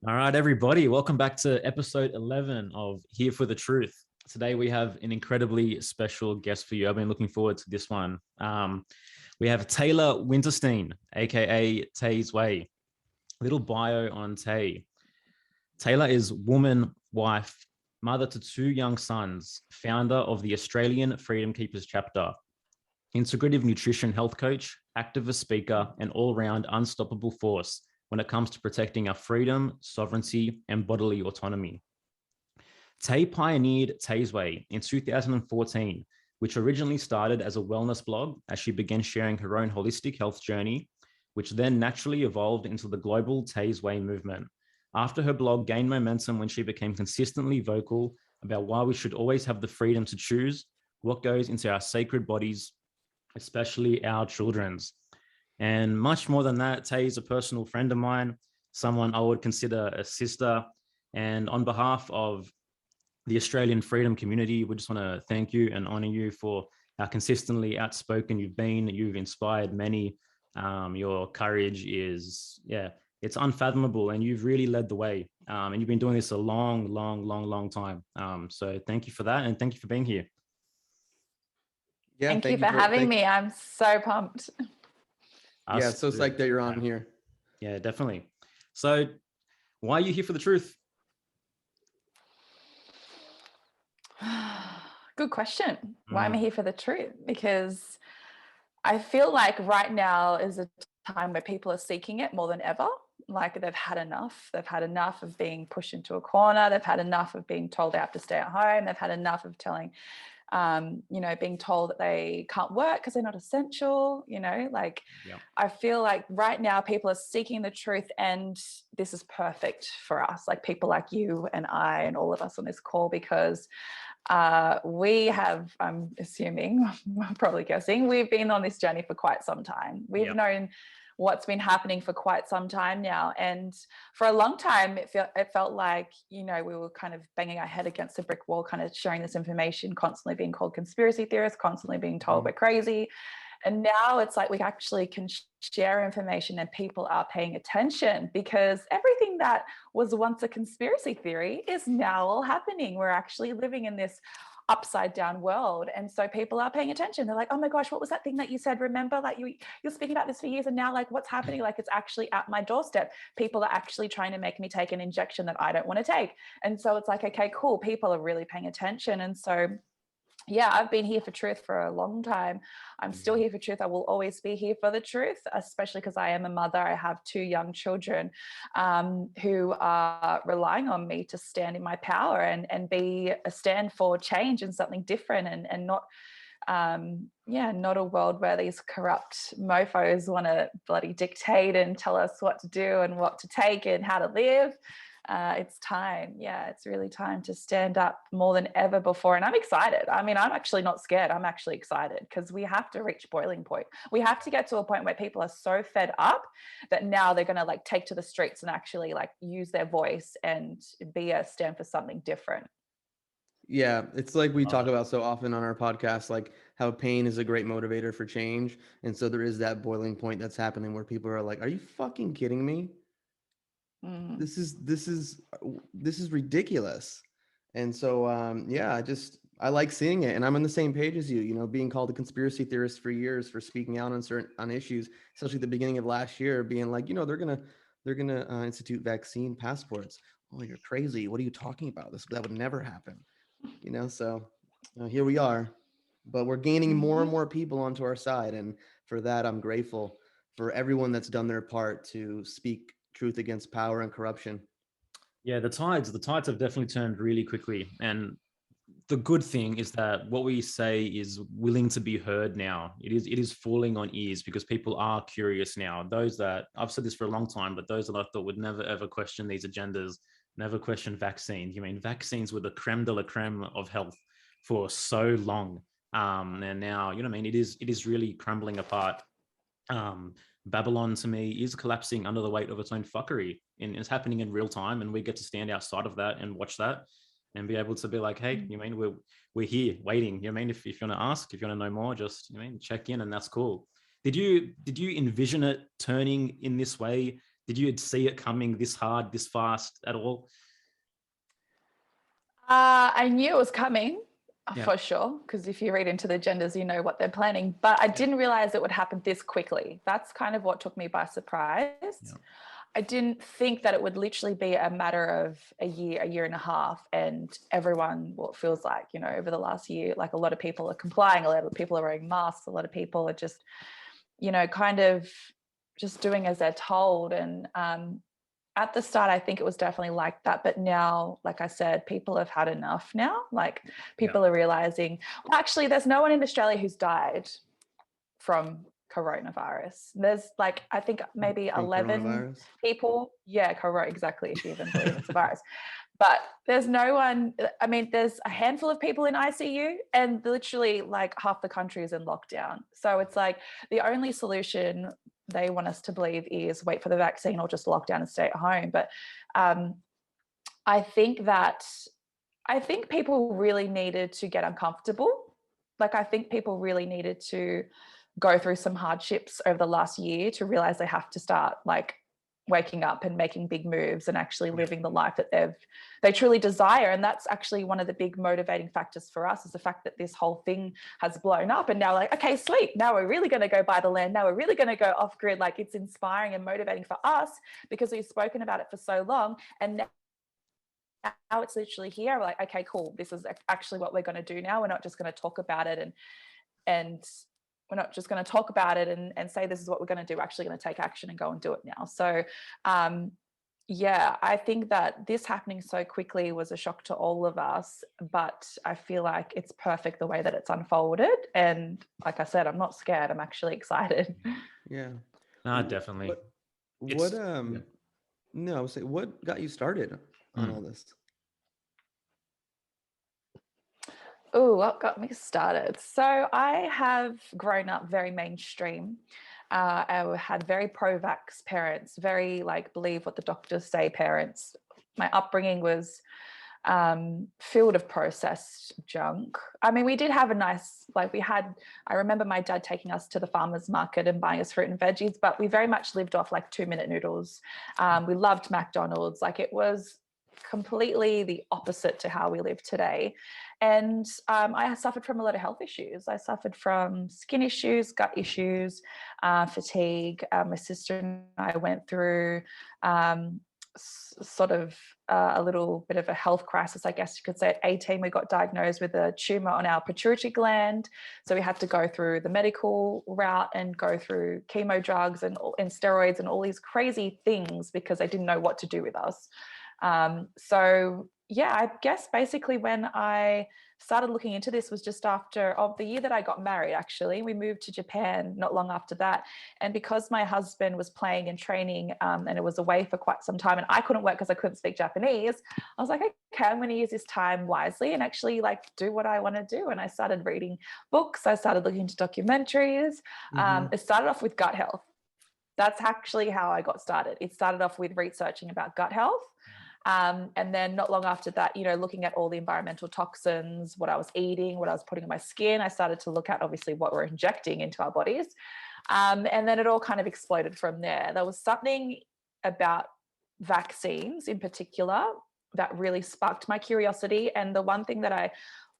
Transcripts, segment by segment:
All right, everybody, welcome back to episode 11 of Here for the Truth. Today we have an incredibly special guest for you. I've been looking forward to this one. We have Taylor Winterstein, aka Tay's Way. Little bio on Tay. Taylor is woman, wife, mother to two young sons, founder of the Australian Freedom Keepers chapter, integrative nutrition health coach, activist speaker, and all-round unstoppable force when it comes to protecting our freedom, sovereignty, and bodily autonomy. Tay pioneered Tay's Way in 2014, which originally started as a wellness blog as she began sharing her own holistic health journey, which then naturally evolved into the global Tay's Way movement. After her blog gained momentum when she became consistently vocal about why we should always have the freedom to choose what goes into our sacred bodies, especially our children's. And much more than that, Tay is a personal friend of mine, someone I would consider a sister. And on behalf of the Australian freedom community, we just want to thank you and honor you for how consistently outspoken you've been. You've inspired many. Your courage is, it's unfathomable, and you've really led the way. And you've been doing this a long time. So thank you for that, and thank you for being here. Yeah, thank you for having me. I'm so pumped. Yeah, so psyched that you're on here. Yeah, definitely. So why are you here for the truth? Good question. Why am I here for the truth? Because I feel like right now is a time where people are seeking it more than ever. Like they've had enough. They've had enough of being pushed into a corner. They've had enough of being told they have to stay at home. They've had enough of being told that they can't work because they're not essential, I feel like right now people are seeking the truth, and this is perfect for us, like people like you and I and all of us on this call, because we have, I'm assuming, I'm probably guessing, we've been on this journey for quite some time. We've known what's been happening for quite some time now. And for a long time, it felt like, we were kind of banging our head against a brick wall, kind of sharing this information, constantly being called conspiracy theorists, constantly being told we're crazy. And now it's like we actually can share information and people are paying attention, because everything that was once a conspiracy theory is now all happening. We're actually living in this upside down world, and so people are paying attention. They're like, oh my gosh, what was that thing that you said? Remember, like you're speaking about this for years, and now like what's happening? Like it's actually at my doorstep. People are actually trying to make me take an injection that I don't want to take. And so it's like, okay, cool, people are really paying attention. And so yeah, I've been here for truth for a long time. I'm still here for truth. I will always be here for the truth, especially because I am a mother. I have two young children who are relying on me to stand in my power and be a stand for change and something different, and not not a world where these corrupt mofos want to bloody dictate and tell us what to do and what to take and how to live. It's time. Yeah, it's really time to stand up more than ever before. And I'm excited. I mean, I'm actually not scared. I'm actually excited, because we have to reach boiling point. We have to get to a point where people are so fed up that now they're going to like take to the streets and actually like use their voice and stand for something different. Yeah, it's like we talk about so often on our podcast, like how pain is a great motivator for change. And so there is that boiling point that's happening where people are like, are you fucking kidding me? This is ridiculous. And so I like seeing it, and I'm on the same page as you, being called a conspiracy theorist for years for speaking out on issues, especially at the beginning of last year, being like, they're gonna institute vaccine passports. Oh, you're crazy. What are you talking about? That would never happen. So here we are, but we're gaining more and more people onto our side. And for that, I'm grateful for everyone that's done their part to speak truth against power and corruption. Yeah, the tides have definitely turned really quickly. And the good thing is that what we say is willing to be heard now. It is falling on ears, because people are curious now. Those that, I've said this for a long time, but those that I thought would never ever question these agendas, never question vaccines. Vaccines were the creme de la creme of health for so long. And now, it is really crumbling apart. Babylon, to me, is collapsing under the weight of its own fuckery, and it's happening in real time, and we get to stand outside of that and watch that and be able to be like, hey, we're here waiting. If you want to ask, if you want to know more, just check in, and that's cool. Did you envision it turning in this way Did you see it coming this hard, this fast at all? I knew it was coming Yeah. for sure, because if you read into the genders, you know what they're planning, but I didn't realize it would happen this quickly. That's kind of what took me by surprise. Yeah. I didn't think that it would literally be a matter of a year and a half, and everyone, well, it feels like, you know, over the last year, like a lot of people are complying, a lot of people are wearing masks, a lot of people are just, you know, kind of just doing as they're told. And at the start, I think it was definitely like that. But now, like I said, people have had enough now. Like people are realizing, well, actually, there's no one in Australia who's died from coronavirus. There's like, I think maybe From 11 coronavirus? people. Yeah, exactly, if you even believe it's a virus. But there's no one, I mean, there's a handful of people in ICU, and literally like half the country is in lockdown. So it's like the only solution they want us to believe is wait for the vaccine or just lock down and stay at home. But I think people really needed to get uncomfortable. Like I think people really needed to go through some hardships over the last year to realize they have to start like waking up and making big moves and actually living the life that they truly desire. And that's actually one of the big motivating factors for us, is the fact that this whole thing has blown up, and now like, okay, sweet, now we're really going to go buy the land, now we're really going to go off grid. Like it's inspiring and motivating for us because we've spoken about it for so long, and now it's literally here. We're like, okay, cool, this is actually what we're going to do now. We're not just going to talk about it and we're not just going to talk about it and say this is what we're going to do. We're actually going to take action and go and do it now. So yeah, I think that this happening so quickly was a shock to all of us, but I feel like it's perfect the way that it's unfolded. And like I said, I'm not scared. I'm actually excited. Yeah. No, definitely. No, I would say, what got you started on all this? Oh, what got me started? So I have grown up very mainstream. I had very pro-vax parents, very like believe what the doctors say parents. My upbringing was filled of processed junk. I mean, we did have a nice, I remember my dad taking us to the farmer's market and buying us fruit and veggies, but we very much lived off like 2-minute noodles. We loved McDonald's. Like it was completely the opposite to how we live today. And I suffered from a lot of health issues. I suffered from skin issues, gut issues, fatigue. My sister and I went through sort of a little bit of a health crisis, I guess you could say. At 18, we got diagnosed with a tumor on our pituitary gland. So we had to go through the medical route and go through chemo drugs and steroids and all these crazy things because they didn't know what to do with us. So yeah, I guess basically when I started looking into this was just after the year that I got married. Actually, we moved to Japan not long after that, and because my husband was playing and training and it was away for quite some time and I couldn't work because I couldn't speak Japanese, I was like, okay, I'm going to use this time wisely and actually like do what I want to do. And I started reading books, I started looking into documentaries. It started off with gut health. That's actually how I got started. It started off with researching about gut health. And then not long after that, you know, looking at all the environmental toxins, what I was eating, what I was putting on my skin, I started to look at obviously what we're injecting into our bodies. And then it all kind of exploded from there. There was something about vaccines in particular that really sparked my curiosity. And the one thing that I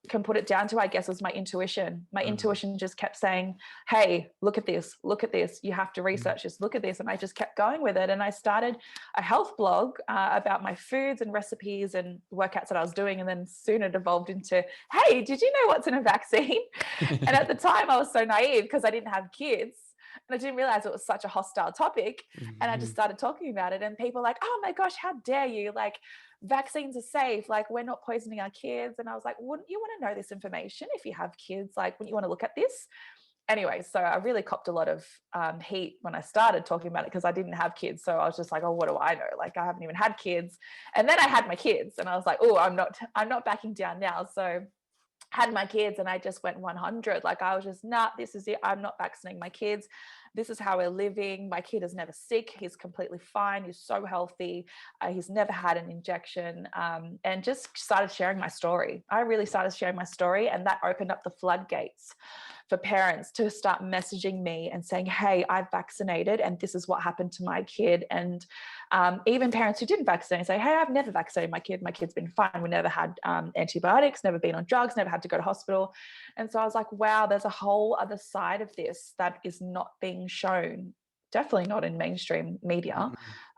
can put it down to, I guess, was my intuition. My intuition just kept saying, hey, look at this, you have to research this, look at this. And I just kept going with it. And I started a health blog about my foods and recipes and workouts that I was doing. And then soon it evolved into, hey, did you know what's in a vaccine? And at the time I was so naive because I didn't have kids. And I didn't realize it was such a hostile topic. And I just started talking about it. And people were like, oh my gosh, how dare you? Like, vaccines are safe. Like, we're not poisoning our kids. And I was like, wouldn't you want to know this information if you have kids? Like, wouldn't you want to look at this? Anyway, so I really copped a lot of heat when I started talking about it because I didn't have kids. So I was just like, oh, what do I know? Like, I haven't even had kids. And then I had my kids and I was like, oh, I'm not backing down now. So had my kids and I just went 100. Like I was just, nah, this is it. I'm not vaccinating my kids. this is how we're living. My kid is never sick. He's completely fine. He's so healthy. He's never had an injection, and just started sharing my story. I really started sharing my story, and that opened up the floodgates for parents to start messaging me and saying, hey, I've vaccinated and this is what happened to my kid. And even parents who didn't vaccinate say, hey, I've never vaccinated my kid. My kid's been fine. We never had antibiotics, never been on drugs, never had to go to hospital. And so I was like, wow, there's a whole other side of this that is not being shown, definitely not in mainstream media,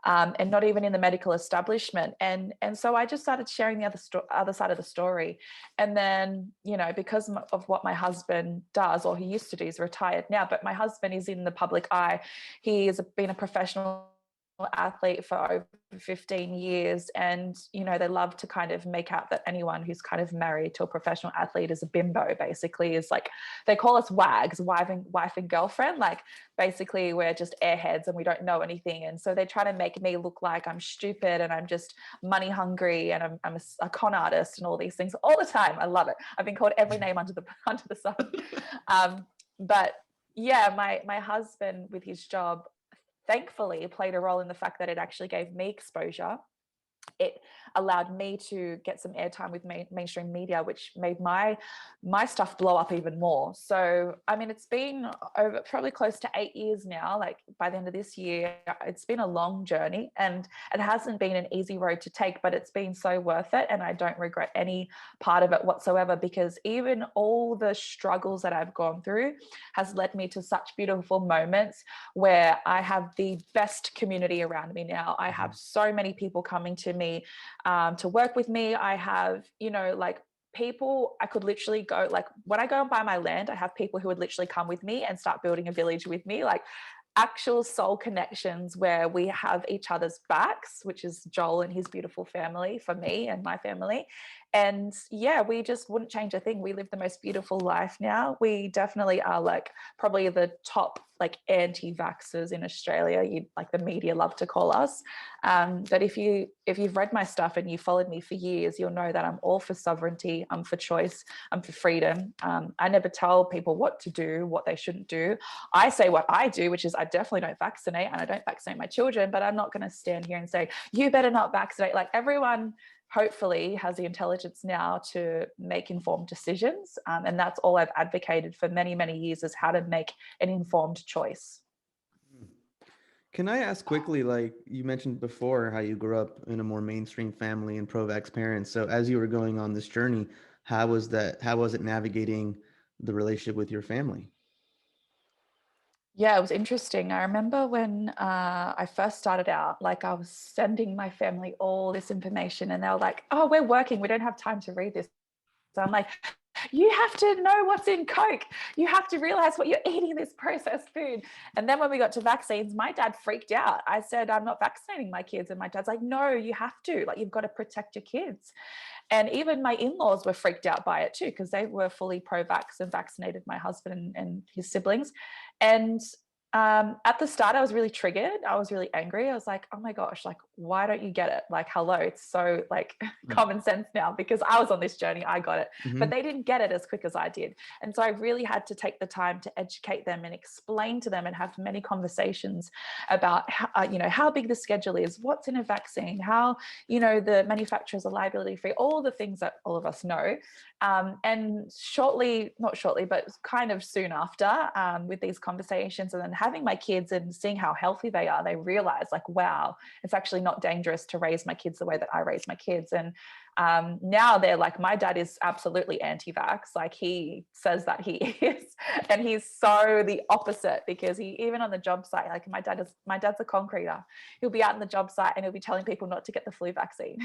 and not even in the medical establishment. And so I just started sharing the other side of the story. And then, you know, because of what my husband does, or he used to do, he's retired now, but my husband is in the public eye. He has been a professional athlete for over 15 years, and you know, they love to kind of make out that anyone who's kind of married to a professional athlete is a bimbo. Basically, is like, they call us wags, wife and girlfriend. Like, basically we're just airheads and we don't know anything. And so they try to make me look like I'm stupid and I'm just money hungry and I'm a con artist and all these things all the time. I love it. I've been called every name under the sun. But yeah, my husband with his job thankfully played a role in the fact that it actually gave me exposure. It allowed me to get some airtime with mainstream media, which made my stuff blow up even more. So, I mean, it's been over probably close to 8 years now. Like, by the end of this year, it's been a long journey, and it hasn't been an easy road to take, but it's been so worth it. And I don't regret any part of it whatsoever, because even all the struggles that I've gone through has led me to such beautiful moments where I have the best community around me now. I have so many people coming to me to work with me. I have, you know, like, people I could literally go, like, when I go and buy my land, I have people who would literally come with me and start building a village with me, like actual soul connections where we have each other's backs, which is Joel and his beautiful family for me and my family. And yeah, we just wouldn't change a thing. We live the most beautiful life now. We definitely are like probably the top like anti-vaxxers in Australia. You, like, the media love to call us. But if you've read my stuff and you followed me for years, you'll know that I'm all for sovereignty. I'm for choice. I'm for freedom. I never tell people what to do, what they shouldn't do. I say what I do, which is I definitely don't vaccinate, and I don't vaccinate my children, but I'm not going to stand here and say, you better not vaccinate. Like, everyone hopefully has the intelligence now to make informed decisions. And that's all I've advocated for many, many years, is how to make an informed choice. Can I ask quickly, like you mentioned before, how you grew up in a more mainstream family and pro-vax parents. So as you were going on this journey, how was it navigating the relationship with your family? Yeah, it was interesting. I remember when I first started out, like, I was sending my family all this information and they were like, oh, we're working, we don't have time to read this. So I'm like, you have to know what's in Coke. You have to realize what you're eating, this processed food. And then when we got to vaccines, my dad freaked out. I said, I'm not vaccinating my kids. And my dad's like, no, you have to. Like, you've got to protect your kids. And even my in-laws were freaked out by it too, because they were fully pro-vax and vaccinated my husband and his siblings. And at the start, I was really triggered. I was really angry. I was like, oh my gosh, like, why don't you get it? Like, hello, it's so like common sense now, because I was on this journey, I got it, but they didn't get it as quick as I did. And so I really had to take the time to educate them and explain to them and have many conversations about how, how big the schedule is, what's in a vaccine, how, the manufacturers are liability free, all the things that all of us know. And not shortly, but kind of soon after, with these conversations and then having my kids and seeing how healthy they are, they realize, like, wow, it's actually not dangerous to raise my kids the way that I raise my kids. And now they're like, my dad is absolutely anti-vax. Like, he says that he is, and he's so the opposite, because he, even on the job site, like, my dad's a concreter. He'll be out in the job site and he'll be telling people not to get the flu vaccine.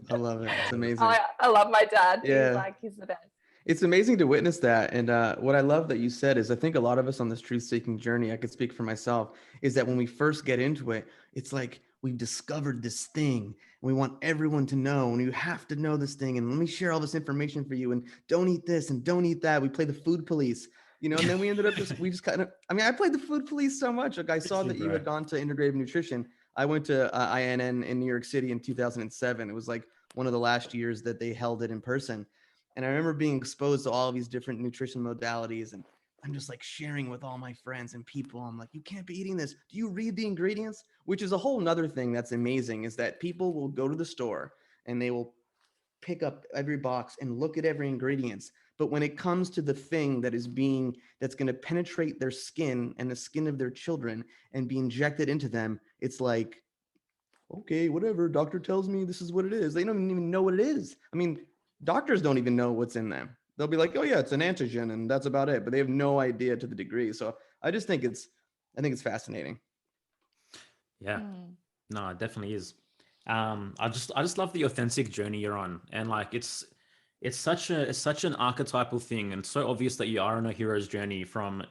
I love it. It's amazing. I love my dad. Yeah. He's the best. It's amazing to witness that. And what I love that you said is, I think a lot of us on this truth-seeking journey, I could speak for myself, is that when we first get into it, it's like we've discovered this thing and we want everyone to know, and you have to know this thing, and let me share all this information for you, and don't eat this and don't eat that. We play the food police, and then we ended up I played the food police so much. Like, I saw that you had gone to integrative nutrition. I went to INN in New York City in 2007. It was like one of the last years that they held it in person. And I remember being exposed to all of these different nutrition modalities and I'm just like sharing with all my friends and people. I'm like, you can't be eating this. Do you read the ingredients? Which is a whole nother thing that's amazing, is that people will go to the store and they will pick up every box and look at every ingredients. But when it comes to the thing that's going to penetrate their skin and the skin of their children and be injected into them, it's like, okay, whatever. Doctor tells me this is what it is. They don't even know what it is. I mean, doctors don't even know what's in them. They'll be like, oh yeah, it's an antigen and that's about it. But they have no idea to the degree. So I just think it's fascinating. Yeah, no, it definitely is. I just love the authentic journey you're on, and like it's such an archetypal thing, and so obvious that you are on a hero's journey from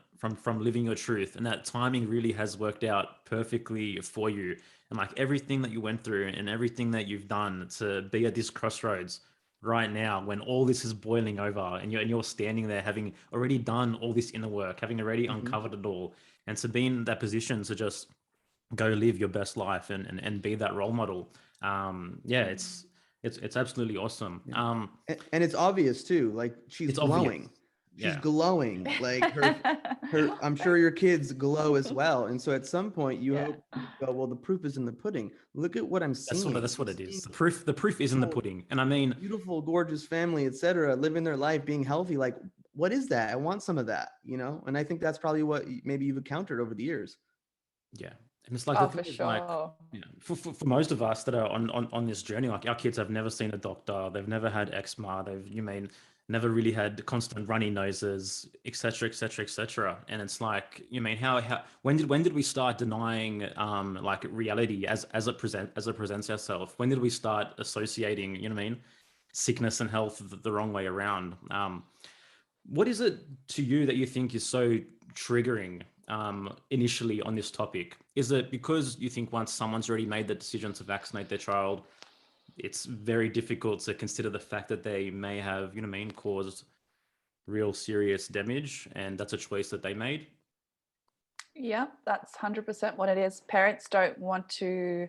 living your truth, and that timing really has worked out perfectly for you, and like everything that you went through and everything that you've done to be at this crossroads right now when all this is boiling over and you're standing there having already done all this inner work, having already uncovered it all, and to be in that position to just go live your best life and be that role model. Yeah, it's absolutely awesome. Yeah. And it's obvious too. Like she's It's obvious. glowing. She's Yeah. glowing. Like her I'm sure your kids glow as well. And so at some point you hope you go, well, the proof is in the pudding. Look at what I'm seeing. That's what it is. The proof is in the pudding. And I mean, beautiful, gorgeous family, etc., living their life, being healthy. Like, what is that? I want some of that, you know? And I think that's probably what maybe you've encountered over the years. yeah. And it's like Oh, the thing for is sure. like, you know, for most of us that are on this journey, like our kids have never seen a doctor, they've never had eczema, never really had constant runny noses, etc., etc., etc. And it's like, you mean how when did we start denying like reality as it presents ourselves? When did we start associating, you know what I mean, sickness and health the wrong way around? What is it to you that you think is so triggering initially on this topic? Is it because you think once someone's already made the decision to vaccinate their child, it's very difficult to consider the fact that they may have, you know what I mean, caused real serious damage, and that's a choice that they made? Yeah, that's 100% what it is. Parents don't want to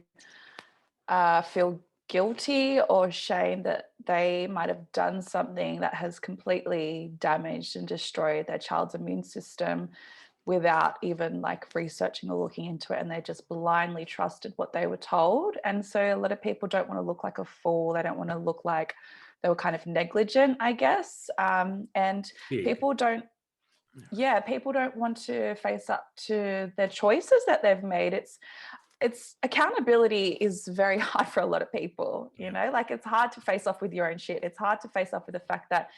feel guilty or shame that they might have done something that has completely damaged and destroyed their child's immune system without even like researching or looking into it, and they just blindly trusted what they were told. And so a lot of people don't want to look like a fool. They don't want to look like they were kind of negligent, I guess. And people don't want to face up to their choices that they've made. It's accountability is very hard for a lot of people, you know, like it's hard to face off with your own shit. It's hard to face off with the fact that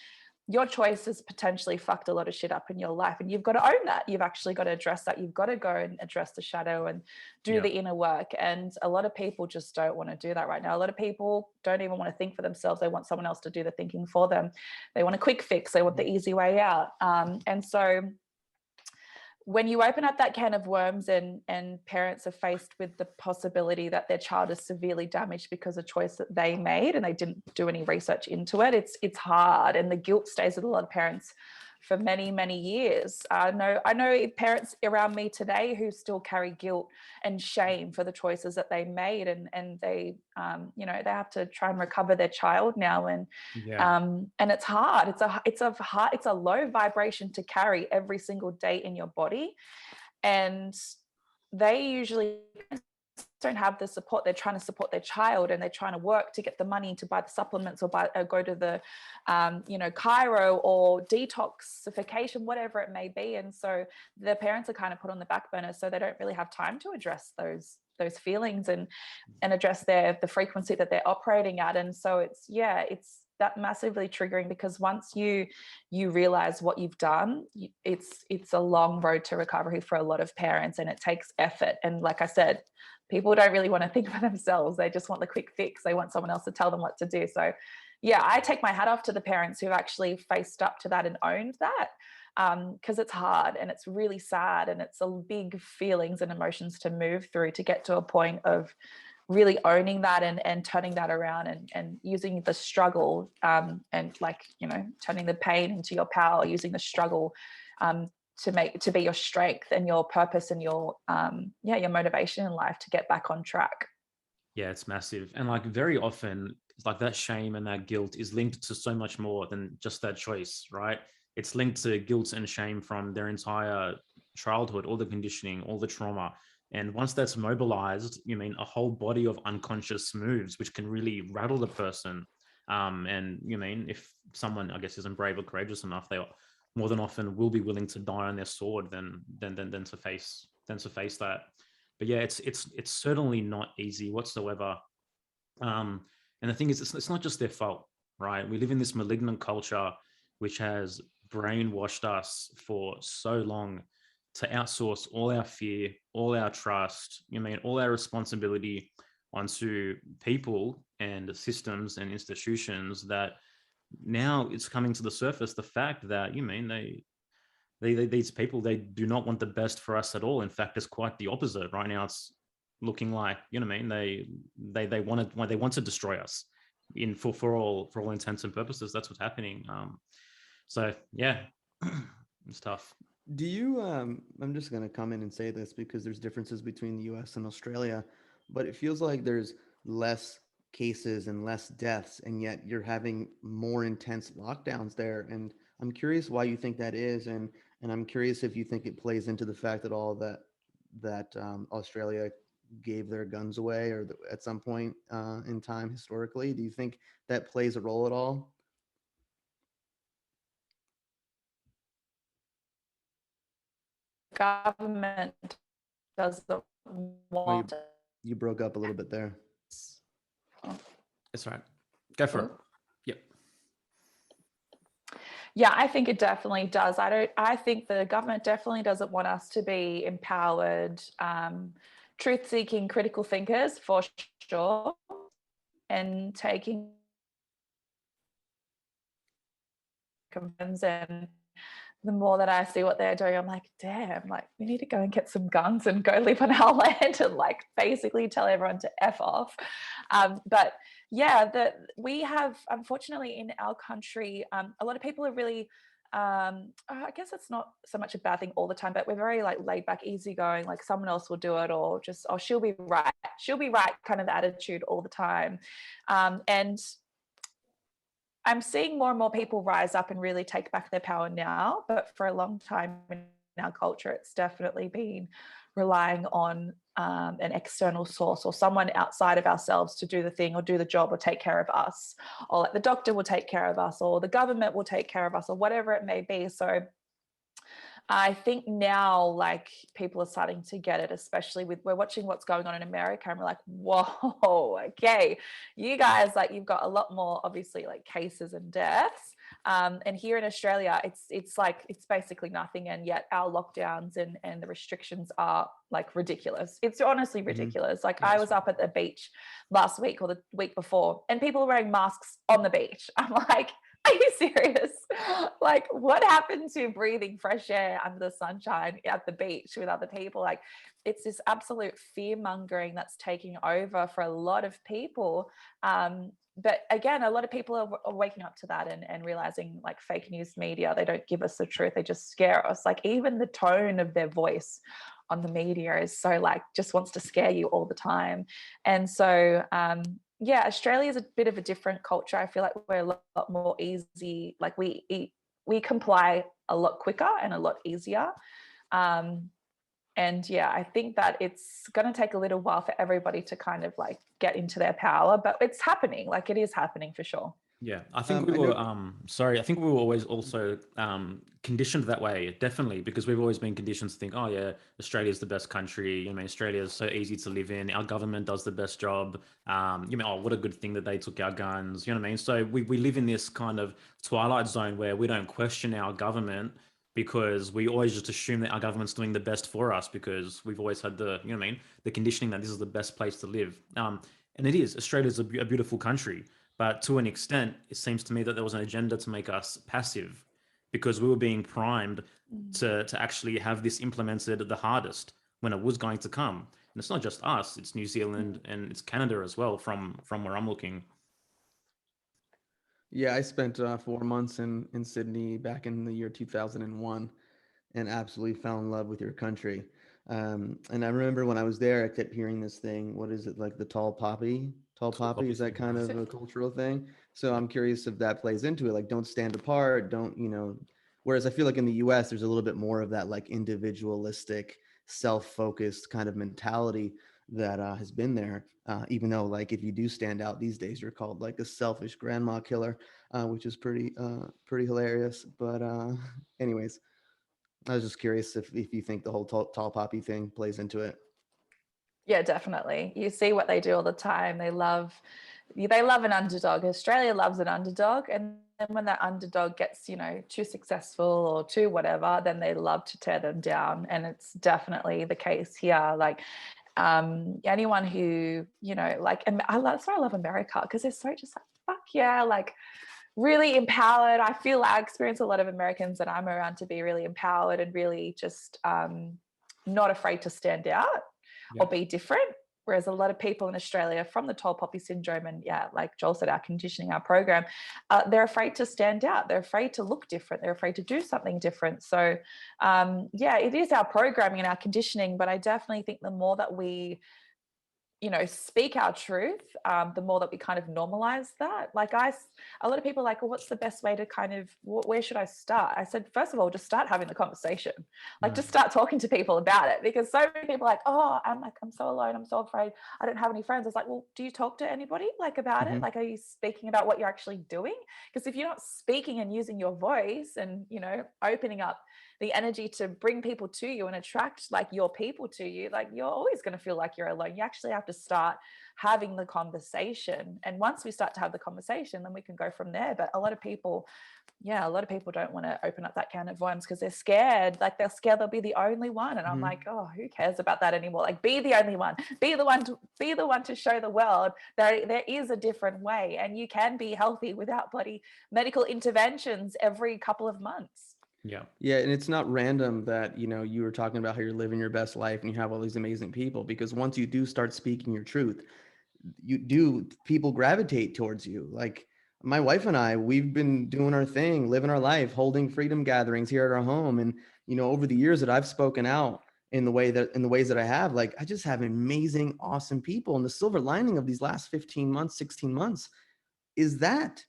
your choices potentially fucked a lot of shit up in your life, and you've got to own that. You've actually got to address that. You've got to go and address the shadow and do the inner work. And a lot of people just don't want to do that right now. A lot of people don't even want to think for themselves. They want someone else to do the thinking for them. They want a quick fix. They want the easy way out. And so when you open up that can of worms and parents are faced with the possibility that their child is severely damaged because of a choice that they made and they didn't do any research into it, it's hard, and the guilt stays with a lot of parents for many, many years. I know parents around me today who still carry guilt and shame for the choices that they made, and they they have to try and recover their child now, and it's hard. It's a low vibration to carry every single day in your body, and they usually don't have the support. They're trying to support their child, and they're trying to work to get the money to buy the supplements or go to the chiro or detoxification, whatever it may be. And so the parents are kind of put on the back burner, so they don't really have time to address those feelings and address the frequency that they're operating at. And so it's that massively triggering, because once you realize what you've done, it's a long road to recovery for a lot of parents, and it takes effort. And like I said, people don't really want to think for themselves. They just want the quick fix. They want someone else to tell them what to do. So yeah, I take my hat off to the parents who've actually faced up to that and owned that, because it's hard and it's really sad, and it's a big feelings and emotions to move through to get to a point of really owning that and turning that around and using the struggle and turning the pain into your power, using the struggle to be your strength and your purpose and your motivation in life to get back on track. Yeah, it's massive. And like very often it's like that shame and that guilt is linked to so much more than just that choice, right? it's linked to guilt and shame from their entire childhood, all the conditioning, all the trauma. And once that's mobilized, a whole body of unconscious moves, which can really rattle the person. And if someone, I guess, isn't brave or courageous enough, they more than often will be willing to die on their sword than to face that. But yeah, it's certainly not easy whatsoever. And the thing is, it's not just their fault, right? We live in this malignant culture which has brainwashed us for so long to outsource all our fear, all our trust, all our responsibility onto people and systems and institutions, that now it's coming to the surface, the fact that these people, they do not want the best for us at all. In fact, it's quite the opposite right now. It's looking like, they want to destroy us for all intents and purposes. That's what's happening. So yeah, it's tough. Do you I'm just going to come in and say this because there's differences between the US and Australia, but it feels like there's less cases and less deaths, and yet you're having more intense lockdowns there. And I'm curious why you think that is, and I'm curious if you think it plays into the fact that Australia gave their guns away, or at some point in time historically. Do you think that plays a role at all? Government doesn't want it. You broke up a little bit there. That's right. Go for it. Yep. Yeah, I think it definitely does. I think the government definitely doesn't want us to be empowered, truth-seeking critical thinkers, for sure, and taking concerns. And the more that I see what they're doing, I'm like, damn, like we need to go and get some guns and go live on our land and like basically tell everyone to F off. But yeah, we have, unfortunately, in our country, a lot of people are really, I guess it's not so much a bad thing all the time, but we're very like laid back, easygoing, like someone else will do it, or just, oh, she'll be right kind of attitude all the time. And I'm seeing more and more people rise up and really take back their power now, but for a long time in our culture, it's definitely been relying on an external source or someone outside of ourselves to do the thing or do the job or take care of us, or like the doctor will take care of us, or the government will take care of us, or whatever it may be. So I think now, like, people are starting to get it, especially we're watching what's going on in America, and we're like, whoa, okay, you guys, like, you've got a lot more, obviously, like cases and deaths. And here in Australia, it's basically nothing. And yet our lockdowns and the restrictions are like ridiculous. It's honestly ridiculous. Like, I was up at the beach last week or the week before, and people were wearing masks on the beach. I'm like, are you serious? Like, what happened to breathing fresh air under the sunshine at the beach with other people? Like, it's this absolute fear mongering that's taking over for a lot of people. But again, a lot of people are waking up to that and realizing, like, fake news media, they don't give us the truth. They just scare us. Like, even the tone of their voice on the media is so, like, just wants to scare you all the time. And so, yeah, Australia is a bit of a different culture. I feel like we're a lot more easy. Like, we comply a lot quicker and a lot easier. And yeah, I think that it's going to take a little while for everybody to kind of like get into their power, but it's happening. Like, it is happening for sure. Yeah, I think we were. I think we were always also conditioned that way, definitely, because we've always been conditioned to think, oh yeah, Australia's the best country. Australia is so easy to live in. Our government does the best job. Oh, what a good thing that they took our guns. You know what I mean? So we live in this kind of twilight zone where we don't question our government, because we always just assume that our government's doing the best for us, because we've always had the the conditioning that this is the best place to live. And it is. Australia's a beautiful country. But to an extent, it seems to me that there was an agenda to make us passive, because we were being primed to actually have this implemented the hardest when it was going to come. And it's not just us, it's New Zealand and it's Canada as well, from where I'm looking. Yeah, I spent 4 months in Sydney back in the year 2001 and absolutely fell in love with your country. And I remember when I was there, I kept hearing this thing. What is it, like the tall poppy? Tall poppy, is that kind of a cultural thing? So I'm curious if that plays into it. Like, don't stand apart. Don't, Whereas I feel like in the US, there's a little bit more of that like individualistic, self-focused kind of mentality that has been there. Even though like if you do stand out these days, you're called like a selfish grandma killer, which is pretty hilarious. But anyways, I was just curious if you think the whole tall poppy thing plays into it. Yeah, definitely. You see what they do all the time. They love an underdog. Australia loves an underdog. And then when that underdog gets, too successful or too whatever, then they love to tear them down. And it's definitely the case here. Like anyone who, that's why I love America, because they're so just like, fuck yeah, like really empowered. I experience a lot of Americans that I'm around to be really empowered and really just not afraid to stand out or be different. Whereas a lot of people in Australia from the tall poppy syndrome and like Joel said, our conditioning, our program, they're afraid to stand out. They're afraid to look different. They're afraid to do something different. So it is our programming and our conditioning, but I definitely think the more that we speak our truth, the more that we kind of normalize that. Like a lot of people are like, well, what's the best way to kind of, where should I start? I said, first of all, just start having the conversation. Like just start talking to people about it, because so many people are like, oh, I'm so alone. I'm so afraid. I don't have any friends. I was like, well, do you talk to anybody like about it? Like, are you speaking about what you're actually doing? Because if you're not speaking and using your voice and, opening up the energy to bring people to you and attract like your people to you, like you're always going to feel like you're alone. You actually have to start having the conversation. And once we start to have the conversation, then we can go from there. But a lot of people don't want to open up that can of worms because they're scared. Like they're scared they'll be the only one. And I'm like, oh, who cares about that anymore? Like be the only one. Be the one to show the world there is a different way, and you can be healthy without bloody medical interventions every couple of months. Yeah. And it's not random that, you were talking about how you're living your best life and you have all these amazing people, because once you do start speaking your truth, people gravitate towards you. Like my wife and I, we've been doing our thing, living our life, holding freedom gatherings here at our home. And, over the years that I've spoken out in the ways that I have, like, I just have amazing, awesome people. And the silver lining of these last 15 months, 16 months is that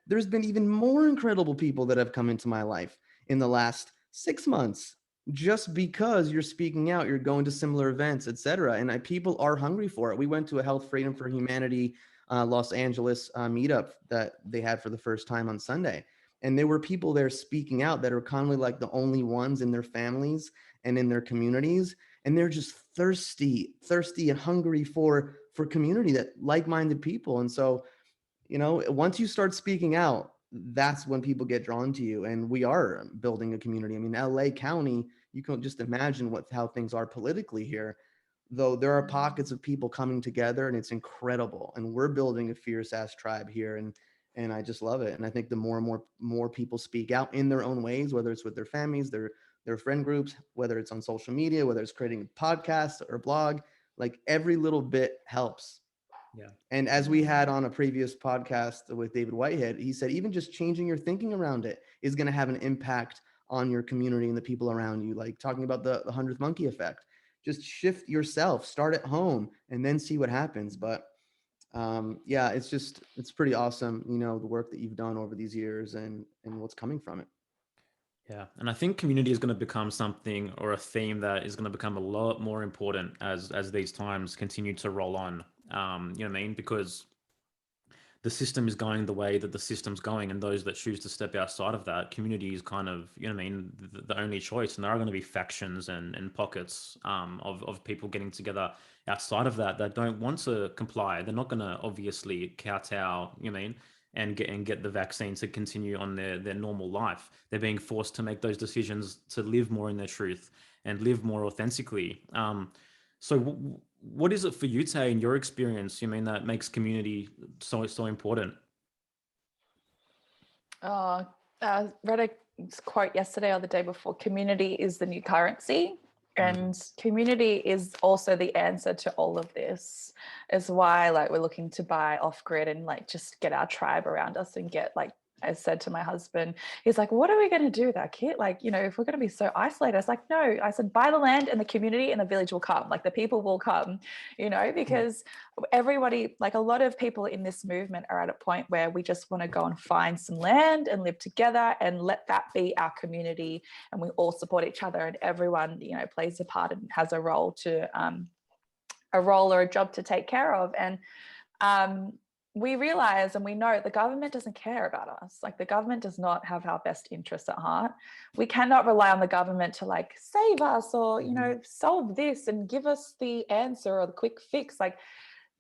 there's been even more incredible people that have come into my life in the last 6 months, just because you're speaking out, you're going to similar events, etc. And people are hungry for it. We went to a Health Freedom for Humanity Los Angeles meetup that they had for the first time on Sunday. And there were people there speaking out that are kind of like the only ones in their families and in their communities. And they're just thirsty and hungry for community, that like-minded people. And so, once you start speaking out, that's when people get drawn to you. And we are building a community. I mean, LA County, you can just imagine how things are politically here, though there are pockets of people coming together, and it's incredible. And we're building a fierce ass tribe here. And I just love it. And I think the more and more people speak out in their own ways, whether it's with their families, their friend groups, whether it's on social media, whether it's creating a podcast or blog, like every little bit helps. Yeah. And as we had on a previous podcast with David Whitehead, he said, even just changing your thinking around it is going to have an impact on your community and the people around you. Like talking about the 100th monkey effect, just shift yourself, start at home, and then see what happens. But it's pretty awesome, the work that you've done over these years and what's coming from it. Yeah. And I think community is going to become something, or a theme that is going to become a lot more important as these times continue to roll on. You know what I mean? Because the system is going the way that the system's going, and those that choose to step outside of that, community is kind of, you know what I mean, the only choice. And there are going to be factions and pockets of people getting together outside of that don't want to comply. They're not going to obviously kowtow, you know what I mean, and get the vaccine to continue on their normal life. They're being forced to make those decisions to live more in their truth and live more authentically. So what is it for you, Tay, in your experience, you mean, that makes community so important? I read a quote yesterday or the day before: community is the new currency. And community is also the answer to all of this. Is why like we're looking to buy off grid and like just get our tribe around us and get like I said to my husband, he's like, what are we going to do with our kid? Like, you know, if we're going to be so isolated, I was like, no, I said, buy the land and the community and the village will come. Like the people will come, you know, because everybody, like a lot of people in this movement are at a point where we just want to go and find some land and live together and let that be our community. And we all support each other and everyone, you know, plays a part and has a role or a job to take care of. And, we realize and we know the government doesn't care about us. Like the government does not have our best interests at heart. We cannot rely on the government to like save us or, you know, solve this and give us the answer or the quick fix. Like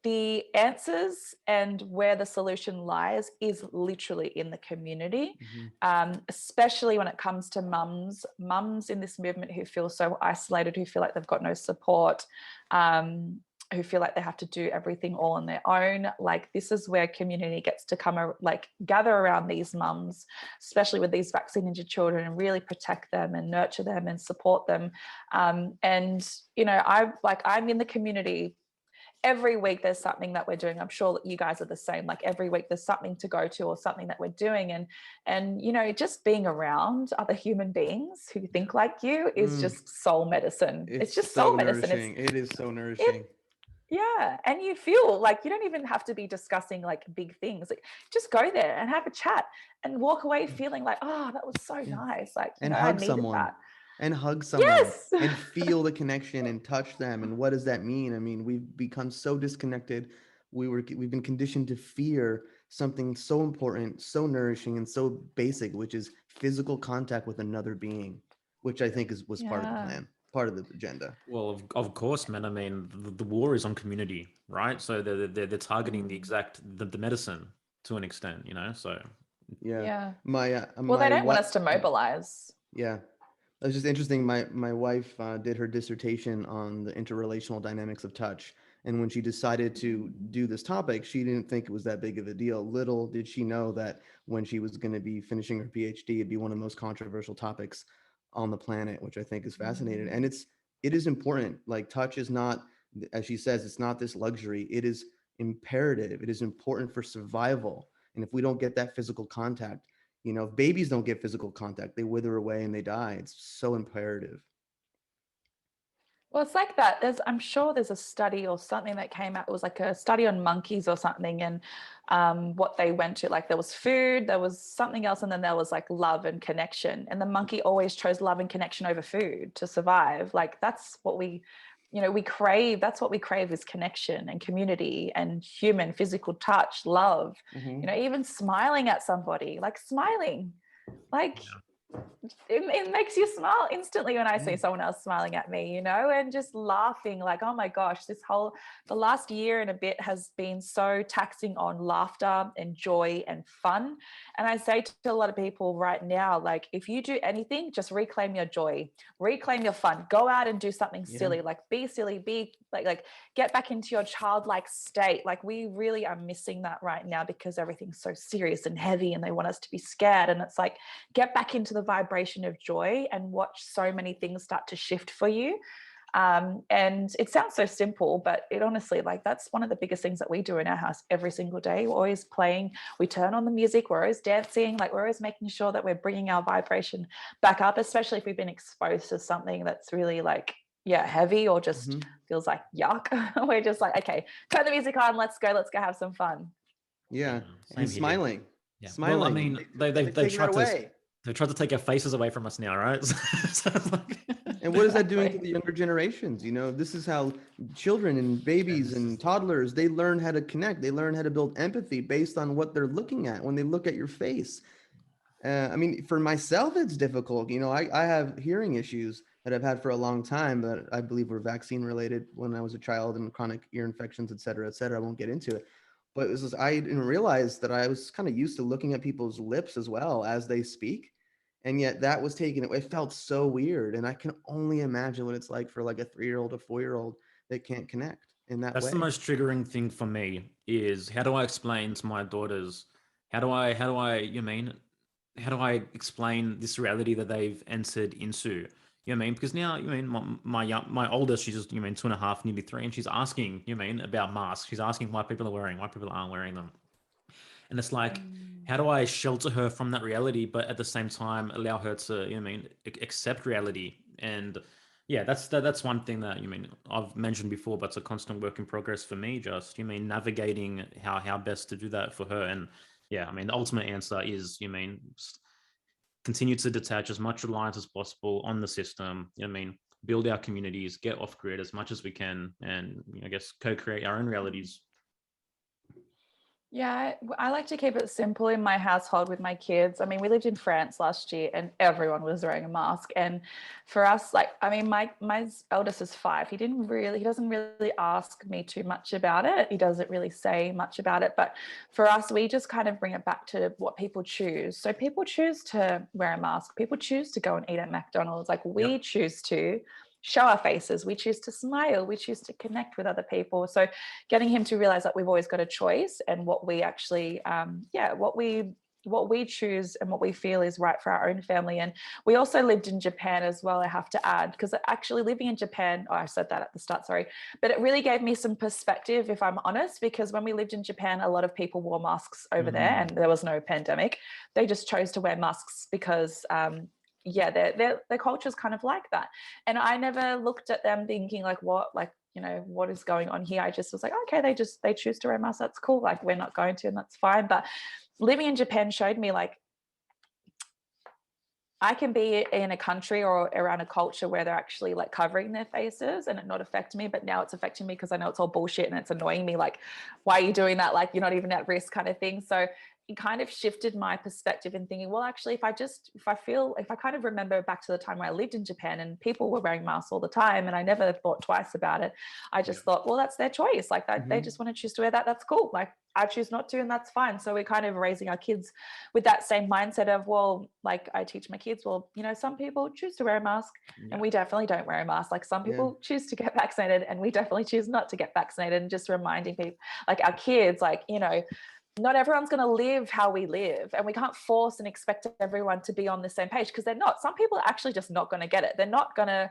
the answers and where the solution lies is literally in the community, especially when it comes to mums in this movement who feel so isolated, who feel like they've got no support, who feel like they have to do everything all on their own. Like this is where community gets to come, like gather around these mums, especially with these vaccine injured children, and really protect them and nurture them and support them. And, you know, I'm in the community every week. There's something that we're doing. I'm sure that you guys are the same. Like every week there's something to go to or something that we're doing. And, you know, just being around other human beings who think like you is just soul medicine. It's just so soul medicine. It is so nourishing. Yeah. And you feel like you don't even have to be discussing like big things. Like just go there and have a chat and walk away feeling like, oh, that was so nice. Like, you and know, hug I needed someone. that. And hug someone. Yes. And feel the connection and touch them. And what does that mean? I mean, we've become so disconnected. We've been conditioned to fear something so important, so nourishing, and so basic, which is physical contact with another being, which I think was part of the plan, part of the agenda. Well, of course, man. I mean, the war is on community, right? So they're targeting the medicine to an extent, you know. So Yeah. Well, they don't want us to mobilize. Yeah. It was just interesting. My wife did her dissertation on the interrelational dynamics of touch. And when she decided to do this topic, she didn't think it was that big of a deal. Little did she know that when she was going to be finishing her PhD, it'd be one of the most controversial topics on the planet, which I think is fascinating. And it is important. Like touch is not, as she says, it's not this luxury. It is imperative. It is important for survival. And if we don't get that physical contact, you know, if babies don't get physical contact, they wither away and they die. It's so imperative. Well, it's like that. I'm sure there's a study or something that came out. It was like a study on monkeys or something, and what they went to. Like there was food, there was something else, and then there was like love and connection. And the monkey always chose love and connection over food to survive. Like that's what we crave. That's what we crave is connection and community and human physical touch, love. You know, even smiling at somebody, like smiling, like. Yeah. It makes you smile instantly when I see someone else smiling at me, you know, and just laughing like, oh my gosh, the last year and a bit has been so taxing on laughter and joy and fun. And I say to a lot of people right now, like, if you do anything, just reclaim your joy, reclaim your fun, go out and do something silly, like be silly, be like get back into your childlike state. Like we really are missing that right now because everything's so serious and heavy and they want us to be scared. And it's like, get back into the vibration of joy and watch so many things start to shift for you. And it sounds so simple, but it honestly, like that's one of the biggest things that we do in our house every single day. We're always playing, we turn on the music, we're always dancing, like we're always making sure that we're bringing our vibration back up, especially if we've been exposed to something that's really like, heavy or just feels like yuck. We're just like, okay, turn the music on, let's go have some fun. Yeah. And smiling. Yeah. Smiling. Well, I mean, they've tried to. They tried to take our faces away from us now, right? And what is that doing to the younger generations? You know, this is how children and babies and toddlers, they learn how to connect. They learn how to build empathy based on what they're looking at when they look at your face. I mean, for myself, it's difficult. You know, I have hearing issues that I've had for a long time that I believe were vaccine related when I was a child, and chronic ear infections, et cetera, et cetera. I won't get into it. But it was just, I didn't realize that I was kind of used to looking at people's lips as well as they speak. And yet that was taken away. It felt so weird. And I can only imagine what it's like for like a 3-year-old, a 4-year-old that can't connect in that way. That's the most triggering thing for me is, how do I explain to my daughters, how do I explain this reality that they've entered into? You know what I mean? Because now, you mean, my oldest, she's just, 2.5, nearly 3, and she's asking, about masks. She's asking why people are wearing, why people aren't wearing them. And it's like, how do I shelter her from that reality, but at the same time allow her to, you know what I mean, accept reality? And yeah, that's one thing that, you mean, I've mentioned before, but it's a constant work in progress for me. Just, you mean, navigating how best to do that for her. And yeah, I mean, the ultimate answer is, you mean, continue to detach as much reliance as possible on the system. You know what I mean, build our communities, get off grid as much as we can, and I guess co-create our own realities. Yeah, I like to keep it simple in my household with my kids. I mean, we lived in France last year and everyone was wearing a mask. And for us, like, I mean, my eldest is 5. He doesn't really ask me too much about it. He doesn't really say much about it. But for us, we just kind of bring it back to what people choose. So people choose to wear a mask. People choose to go and eat at McDonald's. Like we choose to show our faces, we choose to smile, we choose to connect with other people. So getting him to realize that we've always got a choice, and what we actually what we choose and what we feel is right for our own family. And we also lived in Japan as well, I have to add, because actually living in Japan, I said that at the start, sorry, but it really gave me some perspective, if I'm honest, because when we lived in Japan, a lot of people wore masks over there and there was no pandemic. They just chose to wear masks because their culture is kind of like that. And I never looked at them thinking like, what, like, you know, what is going on here? I just was like, okay, they choose to wear masks. That's cool. Like, we're not going to, and that's fine. But living in Japan showed me like, I can be in a country or around a culture where they're actually like covering their faces and it not affect me, but now it's affecting me because I know it's all bullshit and it's annoying me. Like, why are you doing that? Like, you're not even at risk, kind of thing. So it kind of shifted my perspective in thinking, well, actually, if I kind of remember back to the time where I lived in Japan and people were wearing masks all the time and I never thought twice about it, I just thought, well, that's their choice. Like that, they just want to choose to wear that. That's cool. Like, I choose not to, and that's fine. So we're kind of raising our kids with that same mindset of, well, like I teach my kids, well, you know, some people choose to wear a mask and we definitely don't wear a mask. Like some people choose to get vaccinated and we definitely choose not to get vaccinated. And just reminding people, like our kids, like, you know, not everyone's going to live how we live, and we can't force and expect everyone to be on the same page, because they're not. Some people are actually just not going to get it. They're not going to,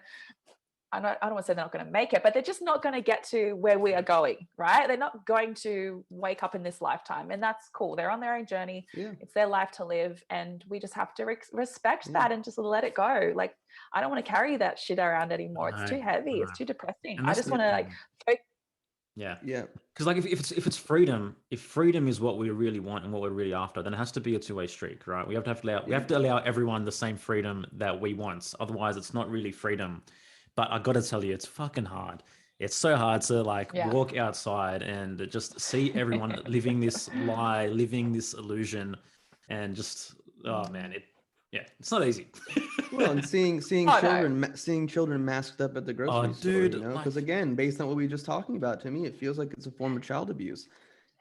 I don't want to say they're not going to make it, but they're just not going to get to where we are going, right? They're not going to wake up in this lifetime, and that's cool. They're on their own journey. It's their life to live, and we just have to respect that and just let it go. Like, I don't want to carry that shit around anymore. It's too heavy. It's too depressing. I just want to like because like if it's freedom, if freedom is what we really want and what we're really after, then it has to be a two-way street, right? We have to allow everyone the same freedom that we want. Otherwise, it's not really freedom. But I got to tell you, it's fucking hard. It's so hard to like walk outside and just see everyone living this lie, living this illusion, and just oh man, it's not easy. Well, and seeing children masked up at the grocery store, you know, because again, based on what we were just talking about, to me, it feels like it's a form of child abuse.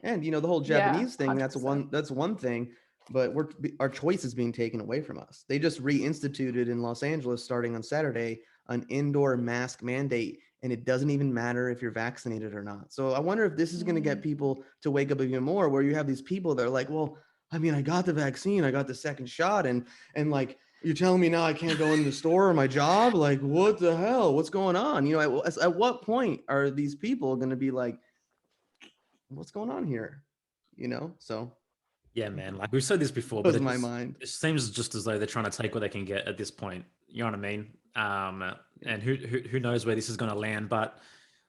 And you know, the whole Japanese thing, 100%. that's one thing, but our choice is being taken away from us. They just reinstituted in Los Angeles, starting on Saturday, an indoor mask mandate, and it doesn't even matter if you're vaccinated or not. So I wonder if this is going to get people to wake up even more, where you have these people that are like, well, I mean, I got the vaccine, I got the second shot, and like, you're telling me now I can't go in the store or my job? Like, what the hell? What's going on? You know, at what point are these people going to be like, what's going on here? You know, so. Yeah, man. Like we've said this before, but it seems just as though they're trying to take what they can get at this point. You know what I mean? And who knows where this is going to land? But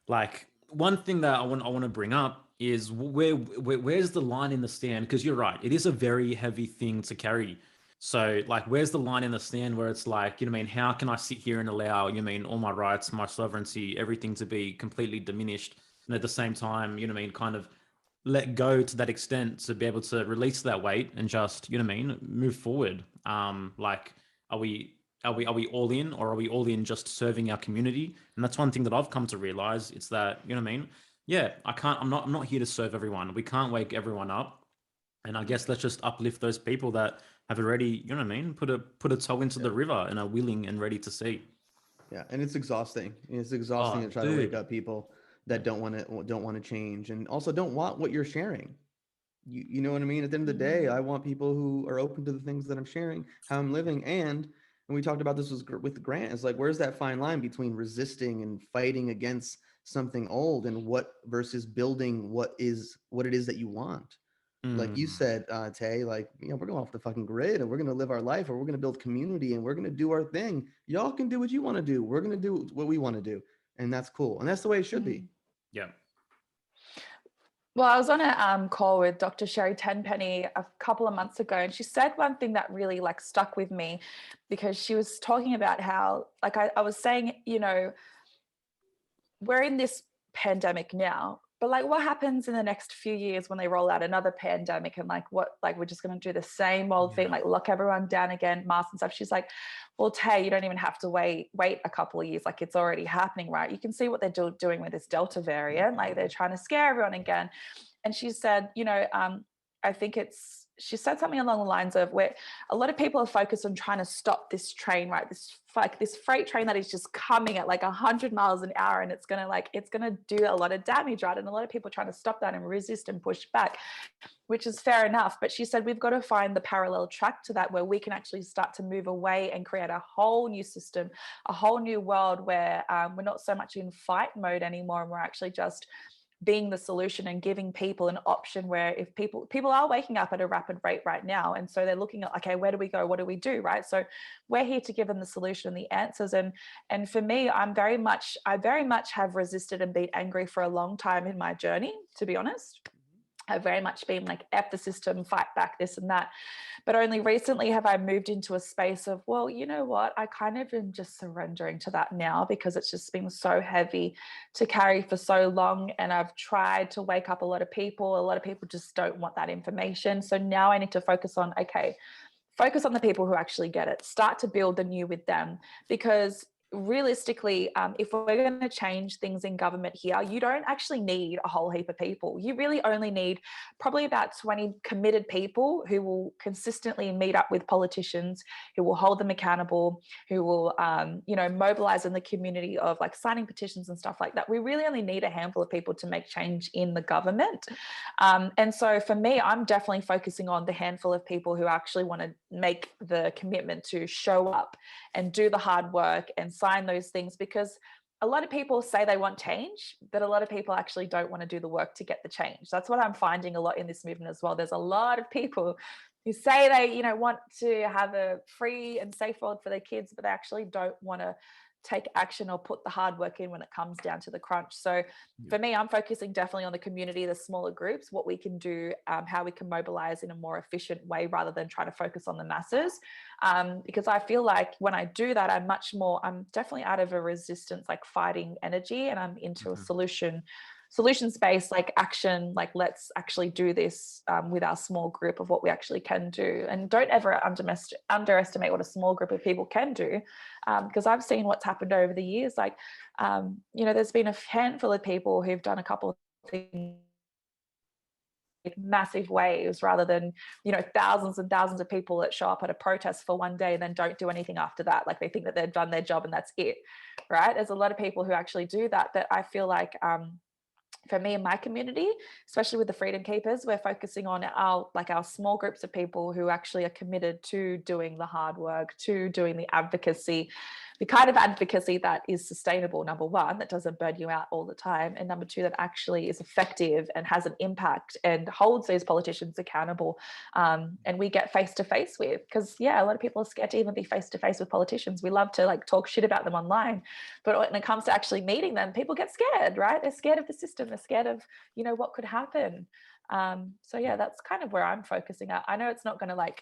like one thing that I want to bring up is where's the line in the stand? Because you're right, it is a very heavy thing to carry. So like, where's the line in the stand where it's like, you know what I mean, how can I sit here and allow, you know what I mean, all my rights, my sovereignty, everything to be completely diminished, and at the same time, you know what I mean, kind of let go to that extent to be able to release that weight and just, you know what I mean, move forward. Like, are we all in, or are we all in just serving our community? And that's one thing that I've come to realize. It's that, you know what I mean? Yeah, I'm not here to serve everyone. We can't wake everyone up. And I guess let's just uplift those people that have already, you know what I mean, put a toe into the river and are willing and ready to see. Yeah, and it's exhausting. It's exhausting to try to wake up people that don't want to change, and also don't want what you're sharing. You know what I mean? At the end of the day, I want people who are open to the things that I'm sharing, how I'm living, and we talked about this with Grant. It's like, where's that fine line between resisting and fighting against something old, and what versus building what it is that you want. Like you said, Tay, like, we're going off the fucking grid and we're going to live our life, or we're going to build community and we're going to do our thing. Y'all can do what you want to do. We're going to do what we want to do. And that's cool. And that's the way it should be. Yeah. Well, I was on a call with Dr. Sherry Tenpenny a couple of months ago, and she said one thing that really like stuck with me, because she was talking about how, like I was saying, we're in this pandemic now, but like what happens in the next few years when they roll out another pandemic, and like we're just going to do the same old thing, like lock everyone down again, masks and stuff. She's like, well, Tay, you don't even have to wait a couple of years. Like it's already happening, right? You can see what they're doing with this Delta variant. Like they're trying to scare everyone again. And she said, I think she said something along the lines of, where a lot of people are focused on trying to stop this train, right? This freight train that is just coming at like 100 miles an hour, and it's gonna do a lot of damage, right? And a lot of people are trying to stop that and resist and push back, which is fair enough. But she said we've got to find the parallel track to that, where we can actually start to move away and create a whole new system, a whole new world where we're not so much in fight mode anymore, and we're actually just being the solution and giving people an option, where if people are waking up at a rapid rate right now, and so they're looking at, okay, where do we go, what do we do, right? So we're here to give them the solution and the answers. And for me, I very much have resisted and been angry for a long time in my journey, to be honest. I've very much been like, F the system, fight back, this and that. But only recently have I moved into a space of, well, you know what? I kind of am just surrendering to that now, because it's just been so heavy to carry for so long. And I've tried to wake up a lot of people. A lot of people just don't want that information. So now I need to focus on the people who actually get it. Start to build the new with them, because realistically, if we're going to change things in government here, you don't actually need a whole heap of people. You really only need probably about 20 committed people who will consistently meet up with politicians, who will hold them accountable, who will mobilize in the community of like signing petitions and stuff like that. We really only need a handful of people to make change in the government. And so for me, I'm definitely focusing on the handful of people who actually want to make the commitment to show up and do the hard work and sign those things, because a lot of people say they want change, but a lot of people actually don't want to do the work to get the change. That's what I'm finding a lot in this movement as well. There's a lot of people who say they, want to have a free and safe world for their kids, but they actually don't want to take action or put the hard work in when it comes down to the crunch. So for me, I'm focusing definitely on the community, the smaller groups, what we can do, how we can mobilize in a more efficient way, rather than try to focus on the masses. Because I feel like when I do that, I'm definitely out of a resistance, like fighting energy, and I'm into a solution space, like action, like let's actually do this with our small group of what we actually can do. And don't ever underestimate what a small group of people can do, because I've seen what's happened over the years. Like, there's been a handful of people who've done a couple of things, massive waves, rather than thousands and thousands of people that show up at a protest for one day and then don't do anything after that. Like they think that they've done their job and that's it, right? There's a lot of people who actually do that. But I feel like for me and my community, especially with the Freedom Keepers, we're focusing on our small groups of people who actually are committed to doing the hard work, to doing the advocacy, the kind of advocacy that is sustainable, number one, that doesn't burn you out all the time, and number two, that actually is effective and has an impact and holds those politicians accountable, and we get face to face with. Because a lot of people are scared to even be face to face with politicians. We love to talk shit about them online, but when it comes to actually meeting them, people get scared, right? They're scared of the system. They're scared of what could happen. So that's kind of where I'm focusing at. I know it's not going to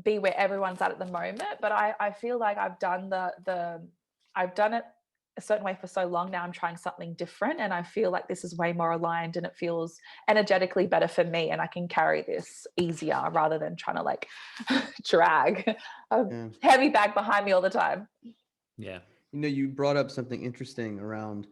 be where everyone's at the moment, but I feel like I've done I've done it a certain way for so long now. I'm trying something different, and I feel like this is way more aligned, and it feels energetically better for me, and I can carry this easier rather than trying to drag a heavy bag behind me all the time. Yeah. You brought up something interesting around,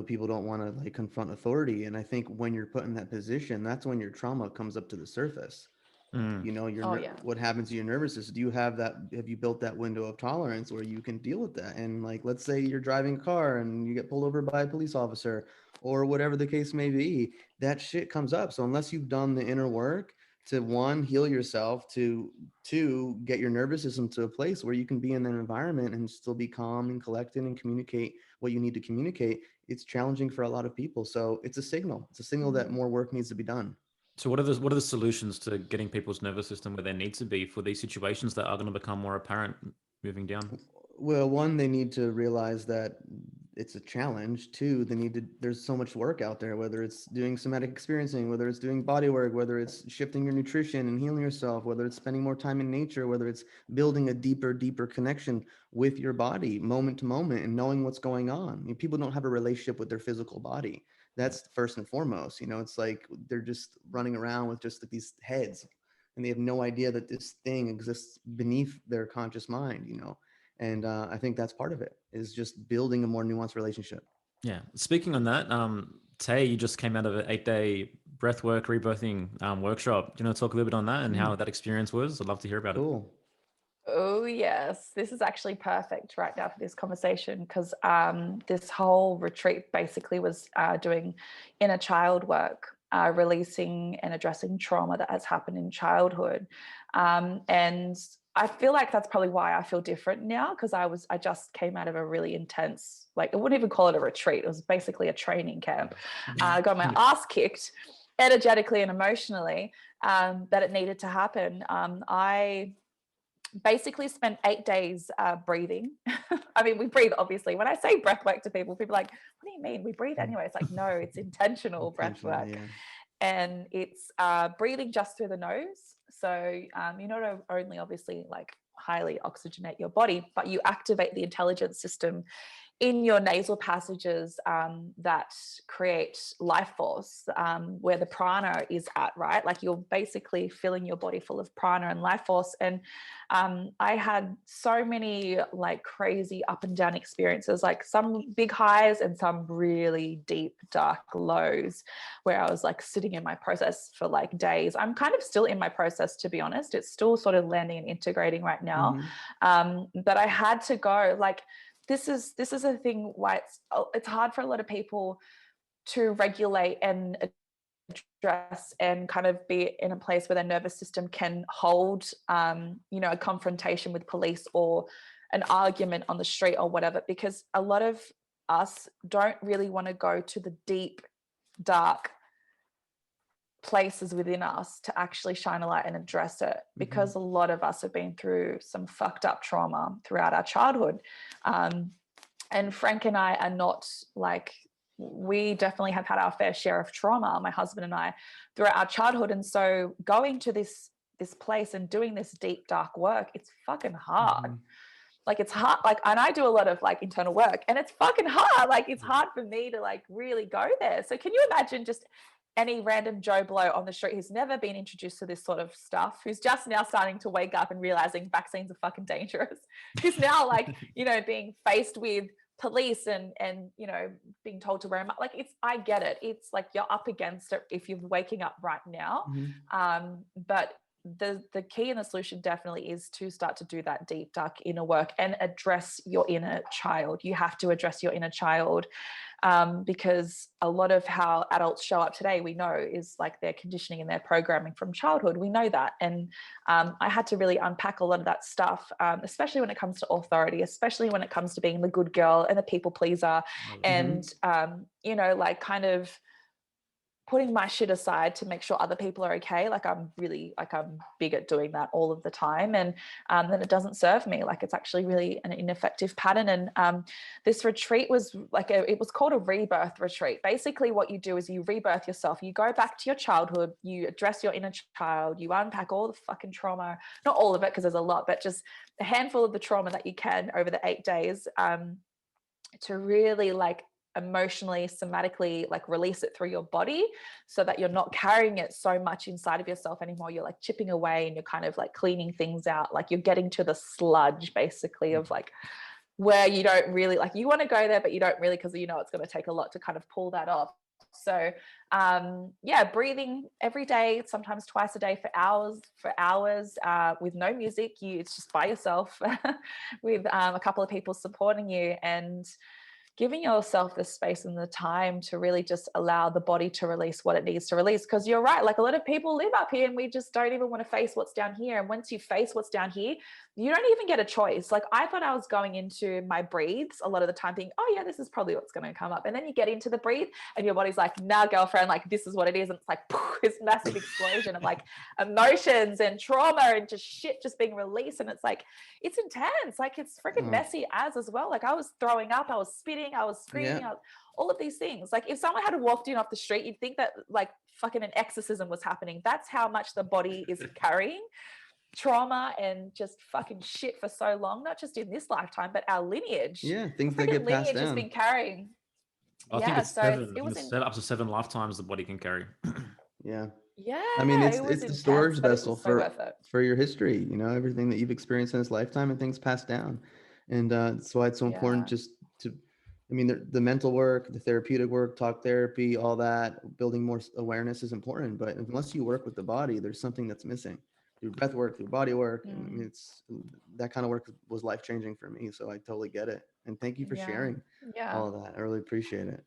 people don't want to confront authority. And I think when you're put in that position, that's when your trauma comes up to the surface. What happens to your nervous system? Have you built that window of tolerance where you can deal with that? And let's say you're driving a car and you get pulled over by a police officer or whatever the case may be, that shit comes up. So unless you've done the inner work to, one, heal yourself, to two, get your nervous system to a place where you can be in that environment and still be calm and collected and communicate what you need to communicate, it's challenging for a lot of people. So it's a signal that more work needs to be done. So what are the solutions to getting people's nervous system where they need to be for these situations that are going to become more apparent moving down? Well, one, they need to realize that it's a challenge. Two, there's so much work out there, whether it's doing somatic experiencing, whether it's doing body work, whether it's shifting your nutrition and healing yourself, whether it's spending more time in nature, whether it's building a deeper connection with your body moment to moment and knowing what's going on. I mean, people don't have a relationship with their physical body. That's first and foremost. It's like they're just running around with just like these heads and they have no idea that this thing exists beneath their conscious mind. And I think that's part of it, is just building a more nuanced relationship. Yeah. Speaking on that, Tay, you just came out of an 8-day breathwork rebirthing workshop. Do you want to talk a little bit on that and how that experience was? I'd love to hear about it. Cool. Oh, yes. This is actually perfect right now for this conversation because this whole retreat basically was doing inner child work, releasing and addressing trauma that has happened in childhood. And I feel like that's probably why I feel different now, because I just came out of a really intense, like I wouldn't even call it a retreat. It was basically a training camp. I got my ass kicked energetically and emotionally, that it needed to happen. I basically spent 8 days breathing. I mean, we breathe, obviously. When I say breath work to people are like, what do you mean? We breathe anyway. It's like, no, it's intentional breath work. Yeah. And it's breathing just through the nose. So you not only obviously like highly oxygenate your body, but you activate the intelligence system in your nasal passages that create life force, where the prana is at, right? Like you're basically filling your body full of prana and life force. And I had so many like crazy up and down experiences, like some big highs and some really deep, dark lows, where I was like sitting in my process for like days. I'm kind of still in my process, to be honest. It's still sort of landing and integrating right now. But I had to go, like, this is a thing why it's hard for a lot of people to regulate and address and kind of be in a place where their nervous system can hold a confrontation with police or an argument on the street or whatever, because a lot of us don't really want to go to the deep, dark places within us to actually shine a light and address it, because a lot of us have been through some fucked up trauma throughout our childhood. And Frank and I are not like, we definitely have had our fair share of trauma, my husband and I, throughout our childhood. And so going to this place and doing this deep, dark work, it's fucking hard. Like it's hard, like, and I do a lot of like internal work and it's fucking hard. Like it's hard for me to like really go there. So can you imagine just any random Joe Blow on the street who's never been introduced to this sort of stuff, who's just now starting to wake up and realizing vaccines are fucking dangerous, who's now like, being faced with police and being told to wear a mask. Like I get it. It's like you're up against it if you're waking up right now. But the key and the solution definitely is to start to do that deep, dark inner work and address your inner child. You have to address your inner child, because a lot of how adults show up today, we know, is like their conditioning and their programming from childhood. We know that. And I had to really unpack a lot of that stuff, especially when it comes to authority, especially when it comes to being the good girl and the people pleaser, and, like kind of putting my shit aside to make sure other people are okay. Like I'm big at doing that all of the time. And then it doesn't serve me. Like it's actually really an ineffective pattern. And this retreat was like, it was called a rebirth retreat. Basically what you do is you rebirth yourself. You go back to your childhood, you address your inner child, you unpack all the fucking trauma, not all of it, because there's a lot, but just a handful of the trauma that you can over the 8 days, to really like emotionally, somatically, like release it through your body so that you're not carrying it so much inside of yourself anymore. You're like chipping away and you're kind of like cleaning things out. Like you're getting to the sludge basically of like where you don't really like, you want to go there, but you don't really, because it's going to take a lot to kind of pull that off. So breathing every day, sometimes twice a day for hours, with no music. It's just by yourself with a couple of people supporting you. And giving yourself the space and the time to really just allow the body to release what it needs to release. Because you're right, like a lot of people live up here and we just don't even want to face what's down here. And once you face what's down here, you don't even get a choice. Like I thought I was going into my breathes a lot of the time thinking, oh yeah, this is probably what's going to come up. And then you get into the breathe and your body's like, nah, girlfriend, like this is what it is. And it's like this massive explosion of like emotions and trauma and just shit just being released. And it's like, it's intense. Like it's freaking messy as well. Like I was throwing up, I was spitting, I was screaming, all of these things. Like if someone had walked in off the street, you'd think that like fucking an exorcism was happening. That's how much the body is carrying trauma and just fucking shit for so long, not just in this lifetime, but our lineage. Yeah, things that get passed down. Has been carrying. I think it's seven. It was up to 7 lifetimes the body can carry. Yeah. Yeah. I mean, it's the storage vessel for your history, you know, everything that you've experienced in this lifetime and things passed down. And that's why it's so important just to, I mean, the mental work, the therapeutic work, talk therapy, all that, building more awareness is important. But unless you work with the body, there's something that's missing. Through breath work, through body work. I mean, it's that kind of work was life-changing for me. So I totally get it. And thank you for sharing all of that. I really appreciate it.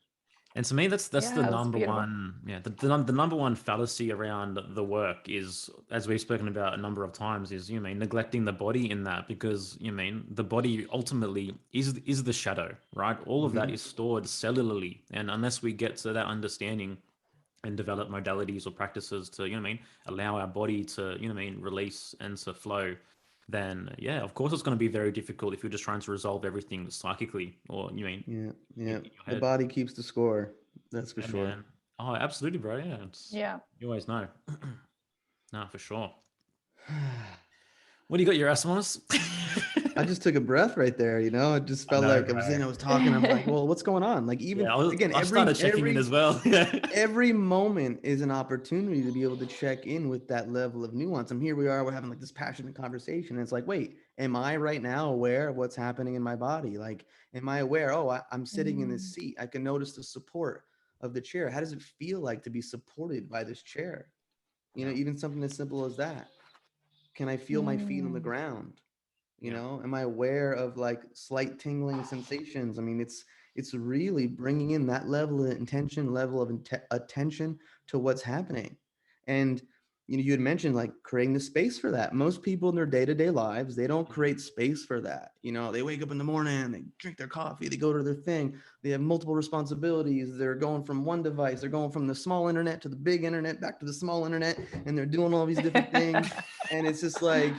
And to me, that's the number one, the number one fallacy around the work is, as we've spoken about a number of times, is neglecting the body in that, because the body ultimately is the shadow, right? All of that is stored cellularly, and unless we get to that understanding and develop modalities or practices to allow our body to release and to flow, then of course it's going to be very difficult if you're just trying to resolve everything psychically, or the body keeps the score, that's for sure. Man. Oh, absolutely, bro. You always know. No, for sure. What do you got your ass on us? I just took a breath right there, you know. It just felt like I was talking. I'm like, well, what's going on? Like, even I started checking in as well. Every moment is an opportunity to be able to check in with that level of nuance. And here we are, we're having like this passionate conversation. And it's like, wait, am I right now aware of what's happening in my body? Like, am I aware? Oh, I'm sitting in this seat. I can notice the support of the chair. How does it feel like to be supported by this chair? You know, even something as simple as that. Can I feel my feet on the ground? You know, am I aware of like slight tingling sensations? I mean, it's really bringing in that level of intention, level of attention to what's happening. And, you know, you had mentioned like creating the space for that. Most people in their day-to-day lives, they don't create space for that. You know, they wake up in the morning, they drink their coffee, they go to their thing. They have multiple responsibilities. They're going from one device. They're going from the small internet to the big internet, back to the small internet. And they're doing all these different things. And it's just like,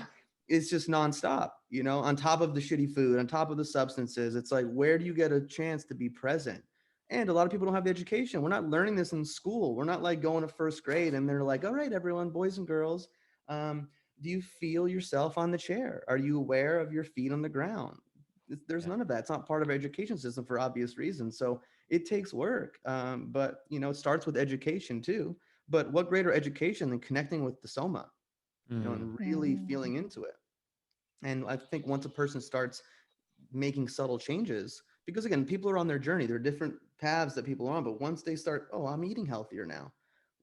it's just nonstop, you know, on top of the shitty food, on top of the substances. It's like, where do you get a chance to be present? And a lot of people don't have the education. We're not learning this in school. We're not like going to first grade and they're like, all right, everyone, boys and girls, do you feel yourself on the chair? Are you aware of your feet on the ground? There's none of that. It's not part of our education system for obvious reasons. So it takes work. But, you know, it starts with education too. But what greater education than connecting with the soma? You know, and really feeling into it. And I think once a person starts making subtle changes, because again, people are on their journey, there are different paths that people are on, but once they start, oh, I'm eating healthier now.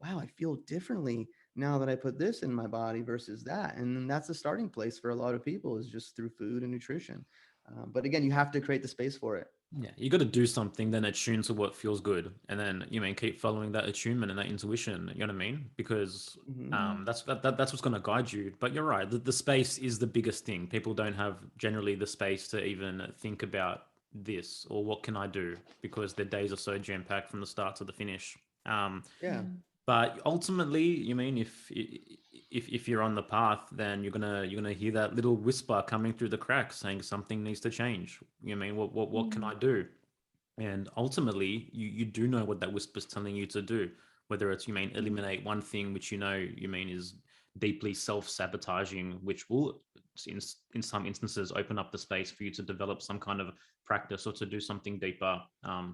Wow, I feel differently now that I put this in my body versus that. And then that's the starting place for a lot of people, is just through food and nutrition. But again, you have to create the space for it. Yeah, you got to do something, then attune to what feels good, and then keep following that attunement and that intuition. You know what I mean? Because that's what's going to guide you. But you're right, the space is the biggest thing. People don't have generally the space to even think about this or what can I do, because their days are so jam packed from the start to the finish. But ultimately, if you're on the path, then you're gonna hear that little whisper coming through the cracks saying something needs to change. You know what I mean? What can I do? And ultimately, you do know what that whisper's telling you to do. Whether it's eliminate one thing which is deeply self-sabotaging, which will in some instances open up the space for you to develop some kind of practice or to do something deeper.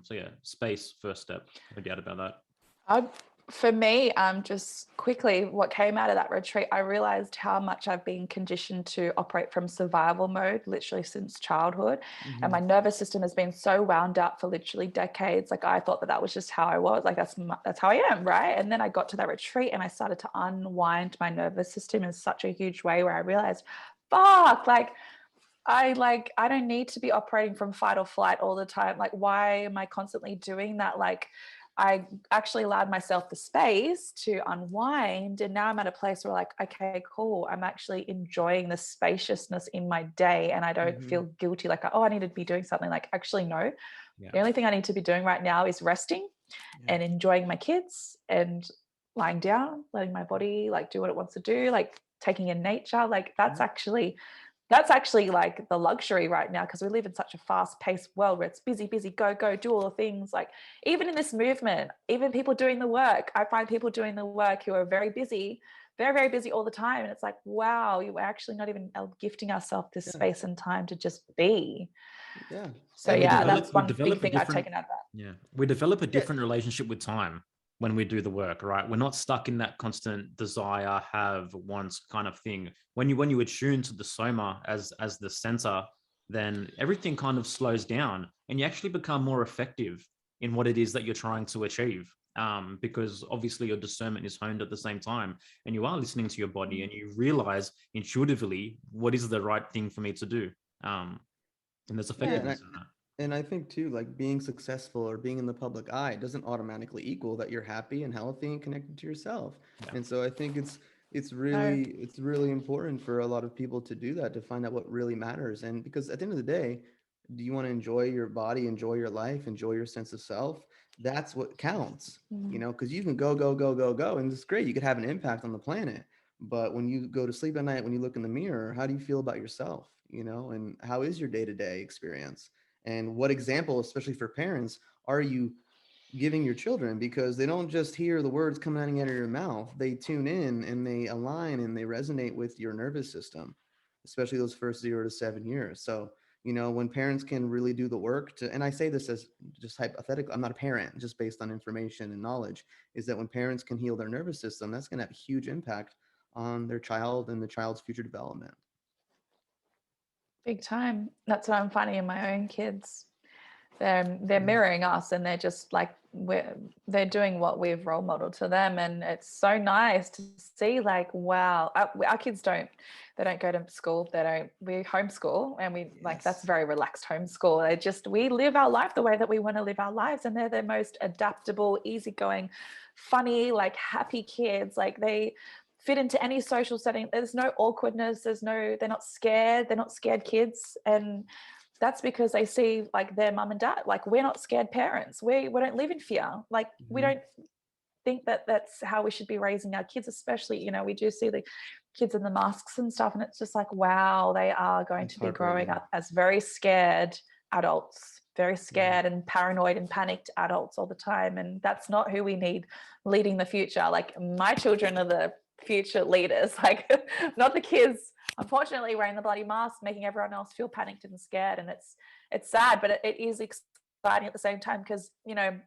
So yeah, space first step. No doubt about that. For me, just quickly, what came out of that retreat, I realized how much I've been conditioned to operate from survival mode, literally since childhood. And my nervous system has been so wound up for literally decades. Like I thought that was just how I was. Like that's how I am, right? And then I got to that retreat and I started to unwind my nervous system in such a huge way where I realized, fuck, like I don't need to be operating from fight or flight all the time. Like, why am I constantly doing that? Like, I actually allowed myself the space to unwind, and now I'm at a place where, like, okay, cool, I'm actually enjoying the spaciousness in my day, and I don't feel guilty like, oh, I need to be doing something. Like, actually, no. Yeah. The only thing I need to be doing right now is resting and enjoying my kids and lying down, letting my body like do what it wants to do, like taking in nature. Like, that's actually like the luxury right now, because we live in such a fast-paced world where it's busy, go, do all the things. Like, even in this movement, even people doing the work, I find people doing the work who are very busy, very, very busy all the time. And it's like, wow, you're actually not even gifting ourselves this space and time to just be. Yeah. So that's one big thing I've taken out of that. Yeah. We develop a different relationship with time when we do the work, right? We're not stuck in that constant desire, have, wants kind of thing. When you attune to the soma as the center, then everything kind of slows down and you actually become more effective in what it is that you're trying to achieve. Because obviously your discernment is honed at the same time, and you are listening to your body and you realize intuitively what is the right thing for me to do. And there's effectiveness in that. And I think too, like, being successful or being in the public eye doesn't automatically equal that you're happy and healthy and connected to yourself. Yeah. And so I think it's really important for a lot of people to do that, to find out what really matters. And because at the end of the day, do you want to enjoy your body, enjoy your life, enjoy your sense of self? That's what counts, you know, because you can go, and it's great. You could have an impact on the planet. But when you go to sleep at night, when you look in the mirror, how do you feel about yourself, you know, and how is your day-to-day experience? And what example, especially for parents, are you giving your children? Because they don't just hear the words coming out of your mouth. They tune in and they align and they resonate with your nervous system, especially those first 0 to 7 years. So, you know, when parents can really do the work to, and I say this as just hypothetical, I'm not a parent, just based on information and knowledge, is that when parents can heal their nervous system, that's going to have a huge impact on their child and the child's future development. Big time. That's what I'm finding in my own kids. They're mirroring us, and they're just like, they're doing what we've role modeled to them. And it's so nice to see, like, wow, our kids don't go to school. We homeschool, and like, that's very relaxed homeschool. We live our life the way that we want to live our lives. And they're the most adaptable, easygoing, funny, like, happy kids. Like, they fit into any social setting. There's no awkwardness. They're not scared. They're not scared kids. And that's because they see, like, their mum and dad, like, we're not scared parents. We don't live in fear. Like, we don't think that that's how we should be raising our kids, especially, you know, we do see the kids in the masks and stuff. And it's just like, wow, they are going to be growing up as very scared adults, very scared and paranoid and panicked adults all the time. And that's not who we need leading the future. Like, my children are the future leaders, like, not the kids, unfortunately, wearing the bloody mask, making everyone else feel panicked and scared. And it's sad, but it is exciting at the same time, because, you know,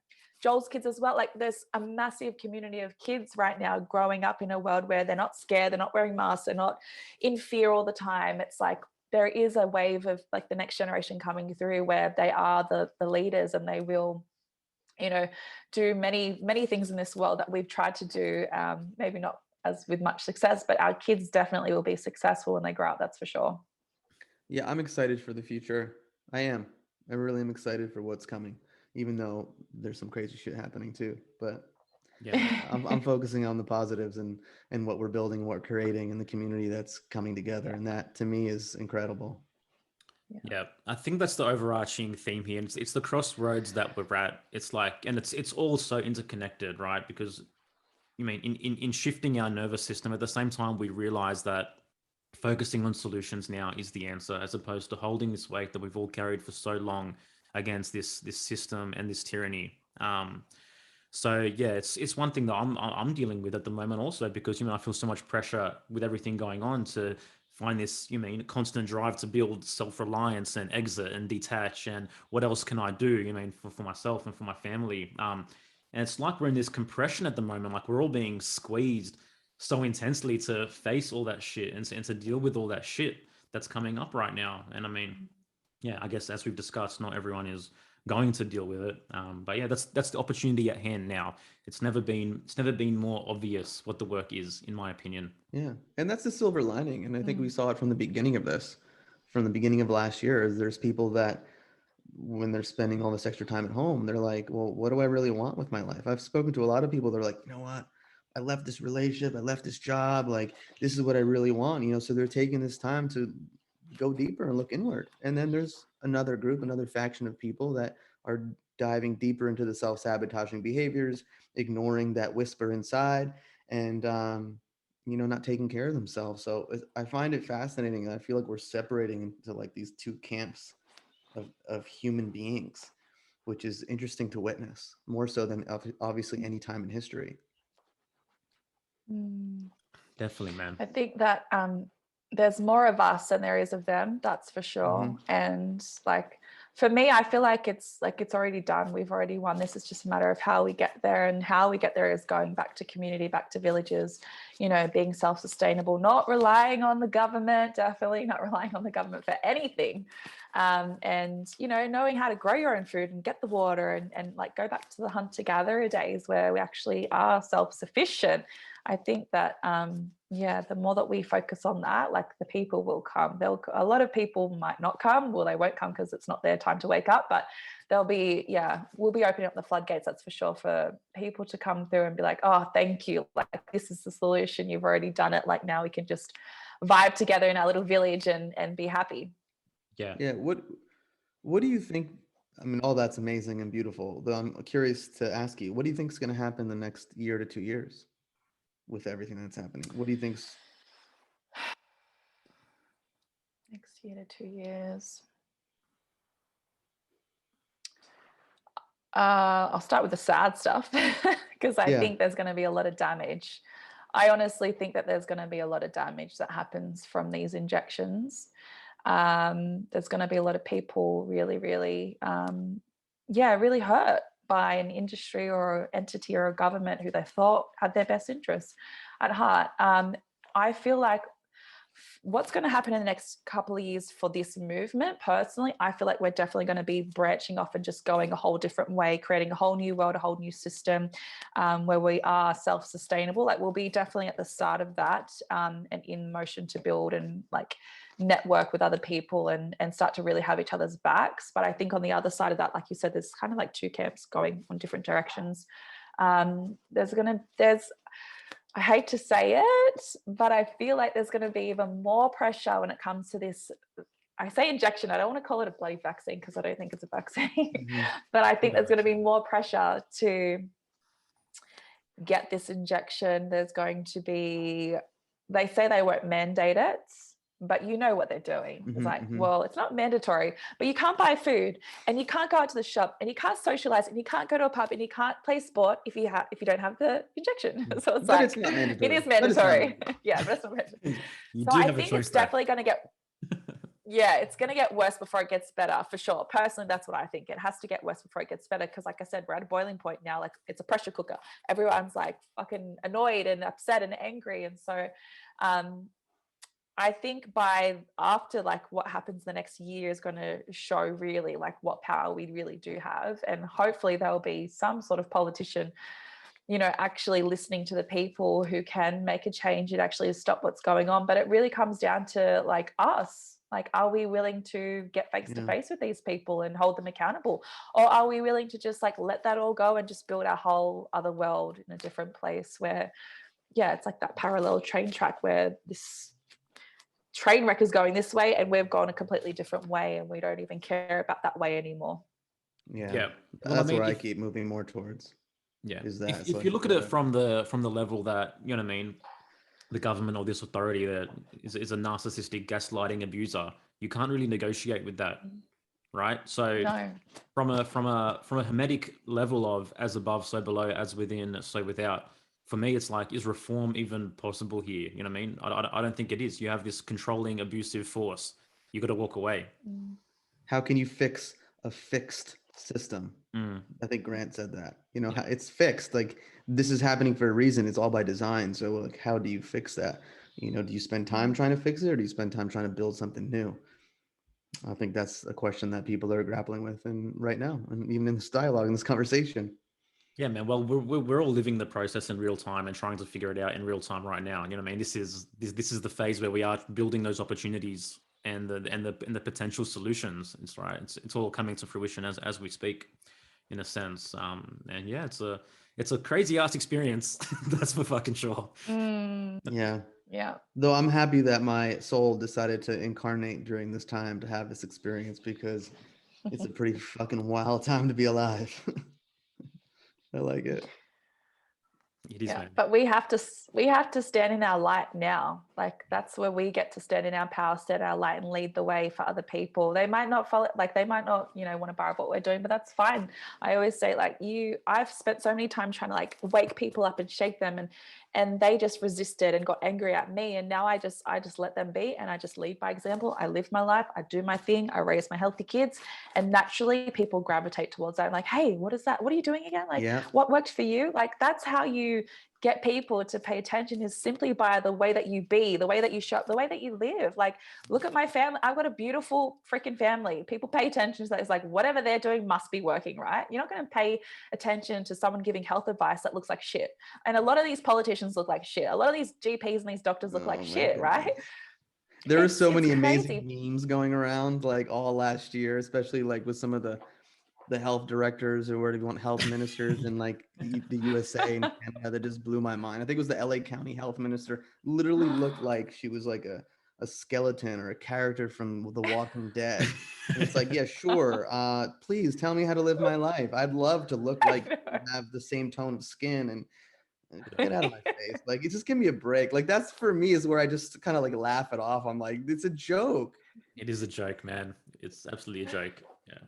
Joel's kids as well, like, there's a massive community of kids right now growing up in a world where they're not scared, they're not wearing masks, they're not in fear all the time. It's like there is a wave of, like, the next generation coming through where they are the leaders, and they will, you know, do many, many things in this world that we've tried to do, maybe not as with much success, but our kids definitely will be successful when they grow up, that's for sure. Yeah, I'm excited for the future. I really am excited for what's coming, even though there's some crazy shit happening too. But yeah, I'm focusing on the positives and what we're building, what we're creating, and the community that's coming together. And that, to me, is incredible. Yeah, I think that's the overarching theme here. It's the crossroads that we're at. It's like, and it's all so interconnected, right? Because, you mean, in shifting our nervous system, at the same time, we realize that focusing on solutions now is the answer, as opposed to holding this weight that we've all carried for so long against this system and this tyranny. So yeah, it's one thing that I'm dealing with at the moment also, because, you know, I feel so much pressure with everything going on to find this, you mean, constant drive to build self-reliance and exit and detach, and what else can I do, you mean, for myself and for my family. And it's like we're in this compression at the moment, like we're all being squeezed so intensely to face all that shit and to deal with all that shit that's coming up right now. And I mean, yeah, I guess as we've discussed, not everyone is going to deal with it. But yeah, that's the opportunity at hand now. It's never been more obvious what the work is, in my opinion. Yeah, and that's the silver lining. And I think we saw it from the beginning of this. from the beginning of last year is there's people that when they're spending all this extra time at home, they're like, well, what do I really want with my life? I've spoken to a lot of people. They're like, you know what? I left this relationship. I left this job. Like, this is what I really want, you know? So they're taking this time to go deeper and look inward. And then there's another group, another faction of people that are diving deeper into the self-sabotaging behaviors, ignoring that whisper inside, and, you know, not taking care of themselves. So I find it fascinating. I feel like we're separating into like these two camps of human beings, which is interesting to witness, more so than obviously any time in history. Definitely, man. I think that there's more of us than there is of them, that's for sure. And like for me, I feel like it's already done. We've already won. This is just a matter of how we get there, and how we get there is going back to community, back to villages, you know, being self-sustainable, not relying on the government, definitely not relying on the government for anything. And, you know, knowing how to grow your own food and get the water, and like go back to the hunter-gatherer days where we actually are self-sufficient. I think that, the more that we focus on that, like the people will come. A lot of people might not come. Well, they won't come because it's not their time to wake up, but we'll be opening up the floodgates, that's for sure, for people to come through and be like, oh, thank you. Like, this is the solution. You've already done it. Like, now we can just vibe together in our little village and be happy. Yeah. Yeah. What do you think? I mean, all that's amazing and beautiful, though I'm curious to ask you, what do you think is going to happen the next year to 2 years with everything that's happening? What do you think's next year to 2 years? I'll start with the sad stuff because I think there's going to be a lot of damage. I honestly think that there's going to be a lot of damage that happens from these injections. There's going to be a lot of people really, really, really hurt by an industry or entity or a government who they thought had their best interests at heart. I feel like what's going to happen in the next couple of years for this movement, personally, I feel like we're definitely going to be branching off and just going a whole different way, creating a whole new world, a whole new system, where we are self-sustainable. Like, we'll be definitely at the start of that, and in motion to build and like network with other people and start to really have each other's backs. But I think on the other side of that, like you said, there's kind of like two camps going on different directions. I hate to say it, but I feel like there's going to be even more pressure when it comes to this. I say injection, I don't want to call it a bloody vaccine because I don't think it's a vaccine, but I think there's going to be more pressure to get this injection. There's going to be, they say they won't mandate it, but you know what they're doing. It's like, well, it's not mandatory, but you can't buy food and you can't go out to the shop and you can't socialize and you can't go to a pub and you can't play sport if you don't have the injection. So it's like, it's not mandatory. It is mandatory. Yeah, but it's not mandatory. You so do I have a think choice it's there. definitely going to get, it's going to get worse before it gets better, for sure. Personally, that's what I think. It has to get worse before it gets better because, like I said, we're at a boiling point now. Like, it's a pressure cooker. Everyone's like fucking annoyed and upset and angry. And so I think after like what happens the next year is going to show really like what power we really do have. And hopefully there'll be some sort of politician, you know, actually listening to the people who can make a change and actually stop what's going on. But it really comes down to like us. Like, are we willing to get face to face with these people and hold them accountable? Or are we willing to just like let that all go and just build our whole other world in a different place where, it's like that parallel train track where this train wreck is going this way and we've gone a completely different way and we don't even care about that way anymore. Well, that's where I keep moving more towards. Is that if you look at it from the level that, you know what I mean, the government or this authority that is a narcissistic gaslighting abuser, you can't really negotiate with that, right? So from a hermetic level of as above so below, as within so without, for me, it's like, is reform even possible here? You know what I mean? I don't think it is. You have this controlling, abusive force. You got to walk away. How can you fix a fixed system? I think Grant said that. You know, it's fixed. Like, this is happening for a reason. It's all by design. So, like, how do you fix that? You know, do you spend time trying to fix it, or do you spend time trying to build something new? I think that's a question that people are grappling with, and right now, and even in this dialogue, in this conversation. Yeah, man. Well, we're all living the process in real time and trying to figure it out in real time right now. You know what I mean? This is the phase where we are building those opportunities and the potential solutions. It's right. It's all coming to fruition as we speak, in a sense. And yeah, it's a crazy ass experience. That's for fucking sure. Yeah. Yeah. Though I'm happy that my soul decided to incarnate during this time to have this experience, because it's a pretty fucking wild time to be alive. I like it. It is, Yeah, man. but we have to stand in our light now. Like that's where we get to stand in our power, set our light, and lead the way for other people. They might not follow, like they might not, want to borrow what we're doing, but that's fine. I always say, like, I've spent so many times trying to like wake people up and shake them, and they just resisted and got angry at me. And now I just let them be, and I just lead by example. I live my life, I do my thing, I raise my healthy kids, and naturally people gravitate towards that. I'm like, hey, what is that? What are you doing again? Like, Yeah. what worked for you? Like, that's how you get people to pay attention, is simply by the way that you be, the way that you show up, the way that you live. Like, look at my family. I've got a beautiful freaking family. People pay attention to that. It's like, whatever they're doing must be working, right? You're not going to pay attention to someone giving health advice that looks like shit. And a lot of these politicians look like shit. A lot of these GPs and these doctors look like shit, right? There were so many crazy. amazing memes going around like all last year, especially like with some of the health directors, or whatever you want, health ministers in like the USA and Canada, that just blew my mind. I think it was the LA County health minister. Literally looked like she was like a skeleton or a character from The Walking Dead. And it's like, yeah, sure. Please tell me how to live my life. I'd love to look like have the same tone of skin, and get out of my face. Like, just give me a break. Like, that's for me is where I just kind of like laugh it off. I'm like, it's a joke. It is a joke, man. It's absolutely a joke. Yeah.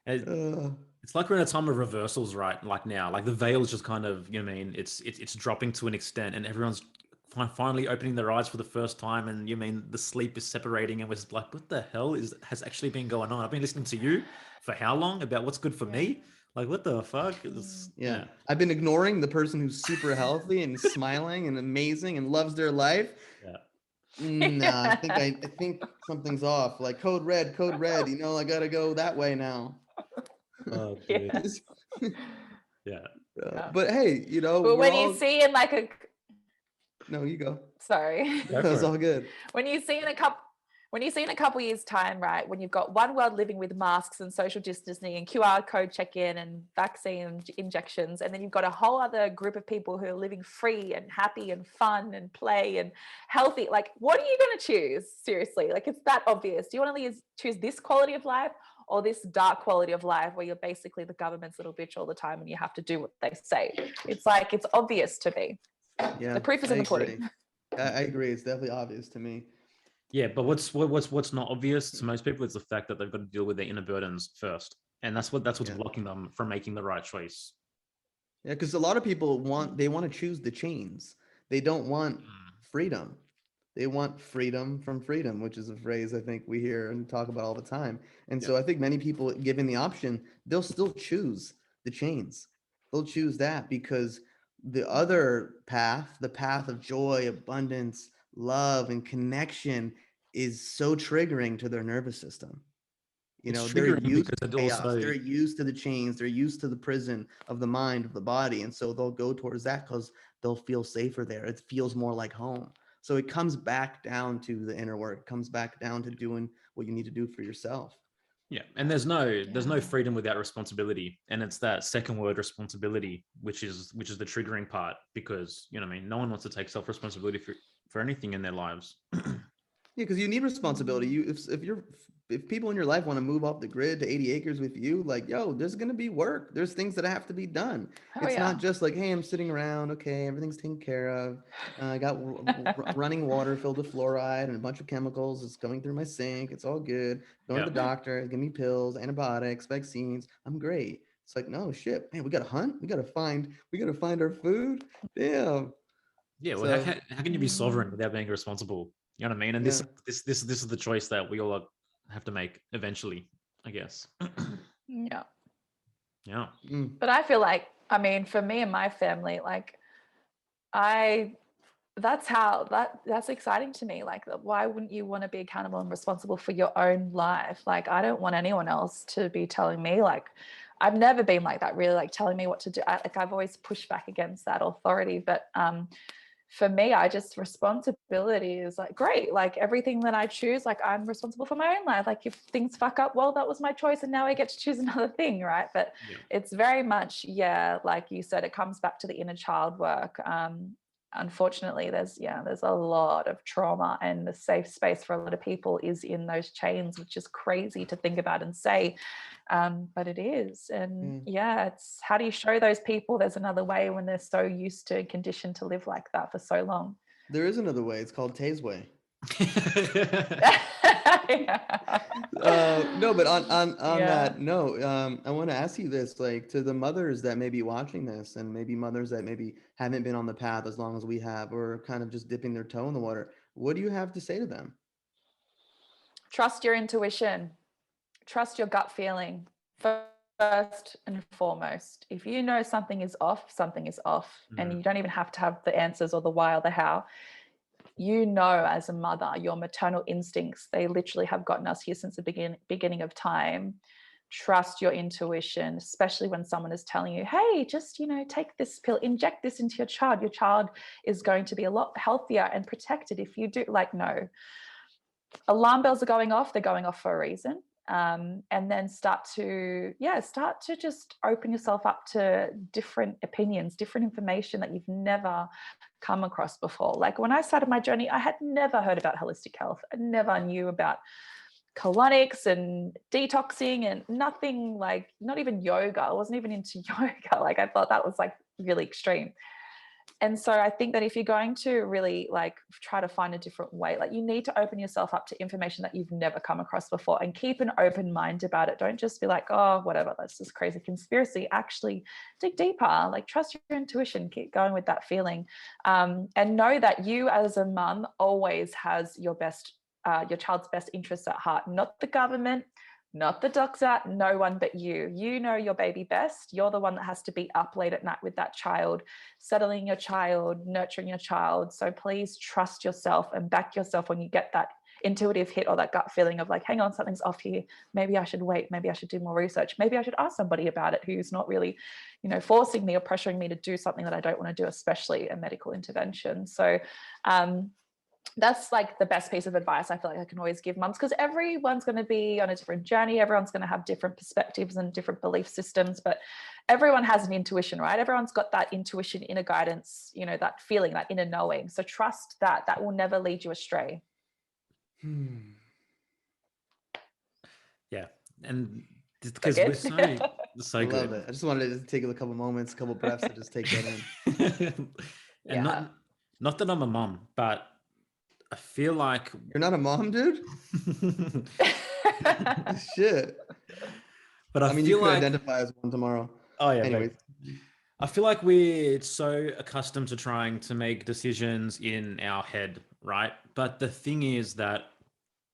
It's like we're in a time of reversals, right? Like now, like the veil's just kind of, you know what I mean? It's dropping to an extent, and everyone's finally opening their eyes for the first time. And you mean the sleep is separating, and we're just like, what the hell has actually been going on? I've been listening to you for how long about what's good for me? Like, what the fuck? Yeah. I've been ignoring the person who's super healthy and smiling and amazing and loves their life. Yeah. Nah, I think something's off. Like code red, I gotta go that way now. Oh, dude. Yeah. But hey, but when you see in like a no, you go. Sorry. That's all good. When you see in a couple years' time, right, when you've got one world living with masks and social distancing and QR code check-in and vaccine injections, and then you've got a whole other group of people who are living free and happy and fun and play and healthy, like, what are you going to choose? Seriously, like, it's that obvious. Do you want to choose this quality of life or this dark quality of life where you're basically the government's little bitch all the time and you have to do what they say? It's like, it's obvious to me. Yeah, the proof is in the pudding. I agree. It's definitely obvious to me. Yeah, but what's not obvious to most people is the fact that they've got to deal with their inner burdens first, and that's what's blocking them from making the right choice. Yeah, because a lot of people want to choose the chains. They don't want freedom. They want freedom from freedom, which is a phrase I think we hear and talk about all the time. And so I think many people, given the option, they'll still choose the chains. They'll choose that because the other path, the path of joy, abundance, love, and connection, is so triggering to their nervous system. They're used to chaos. They're used to the chains. They're used to the prison of the mind, of the body. And so they'll go towards that because they'll feel safer there. It feels more like home. So it comes back down to the inner work. It comes back down to doing what you need to do for yourself. Yeah, and there's no freedom without responsibility, and it's that second word, responsibility, which is the triggering part, because no one wants to take self-responsibility for anything in their lives. Yeah, because you need responsibility. If people in your life want to move off the grid to 80 acres with you, like, yo, there's gonna be work. There's things that have to be done. It's not just like, hey, I'm sitting around, okay, everything's taken care of. I got running water filled with fluoride and a bunch of chemicals. It's coming through my sink. It's all good. Going to the doctor, give me pills, antibiotics, vaccines. I'm great. It's like, no shit, man. We gotta hunt. We gotta find our food. Damn. Yeah. Well, how can you be sovereign without being responsible? You know what I mean? And this is the choice that we all have to make eventually, I guess. Yeah. Yeah. But I feel like, for me and my family, like, that's exciting to me. Like, why wouldn't you want to be accountable and responsible for your own life? Like, I don't want anyone else to be telling me, like, I've never been like that, really, like telling me what to do. I've always pushed back against that authority. But for me, responsibility is like, great, like everything that I choose, like I'm responsible for my own life. Like if things fuck up, well, that was my choice and now I get to choose another thing, right? But it's very much, like you said, it comes back to the inner child work. Unfortunately, there's a lot of trauma, and the safe space for a lot of people is in those chains, which is crazy to think about and say, but it is. And it's how do you show those people there's another way when they're so used to and conditioned to live like that for so long? There is another way. It's called Tay's way. No, but on that note, I want to ask you this, like, to the mothers that may be watching this, and maybe mothers that maybe haven't been on the path as long as we have, or kind of just dipping their toe in the water. What do you have to say to them? Trust your intuition. Trust your gut feeling. First and foremost, if you know something is off, something is off. And you don't even have to have the answers or the why or the how. You know, as a mother, your maternal instincts, they literally have gotten us here since the beginning of time. Trust your intuition, especially when someone is telling you, hey, just, take this pill, inject this into your child. Your child is going to be a lot healthier and protected if you do. Like, no. Alarm bells are going off. They're going off for a reason. And then start to just open yourself up to different opinions, different information that you've never come across before. Like when I started my journey, I had never heard about holistic health. I never knew about colonics and detoxing and nothing, like not even yoga. I wasn't even into yoga. Like I thought that was like really extreme. And so I think that if you're going to really like try to find a different way, like you need to open yourself up to information that you've never come across before, and keep an open mind about it. Don't just be like, oh, whatever, that's just crazy conspiracy. Actually dig deeper, like trust your intuition, keep going with that feeling. And know that you as a mum always has your child's best interests at heart, not the government, not the doctor, no one but you. You know your baby best. You're the one that has to be up late at night with that child, settling your child, nurturing your child. So please trust yourself and back yourself when you get that intuitive hit or that gut feeling of like, hang on, something's off here. Maybe I should wait. Maybe I should do more research. Maybe I should ask somebody about it who's not really, forcing me or pressuring me to do something that I don't want to do, especially a medical intervention. So, that's like the best piece of advice I feel like I can always give mums, because everyone's going to be on a different journey. Everyone's going to have different perspectives and different belief systems, but everyone has an intuition, right? Everyone's got that intuition, inner guidance, that feeling, that inner knowing. So trust that will never lead you astray. Yeah. And because we're so I good. Love it. I just wanted to take a couple moments, a couple breaths to just take that in. And not that I'm a mom, but I feel like you're not a mom, dude. Shit. But I mean, you could like identify as one tomorrow. Oh yeah. Anyways, I feel like we're so accustomed to trying to make decisions in our head, right? But the thing is that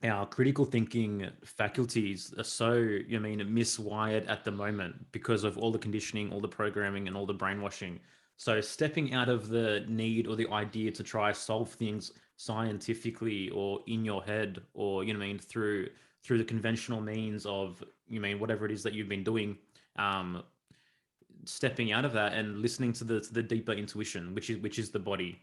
our critical thinking faculties are so, miswired at the moment because of all the conditioning, all the programming, and all the brainwashing. So stepping out of the need or the idea to try solve things scientifically or in your head, or through the conventional means of whatever it is that you've been doing, stepping out of that and listening to the deeper intuition, which is the body.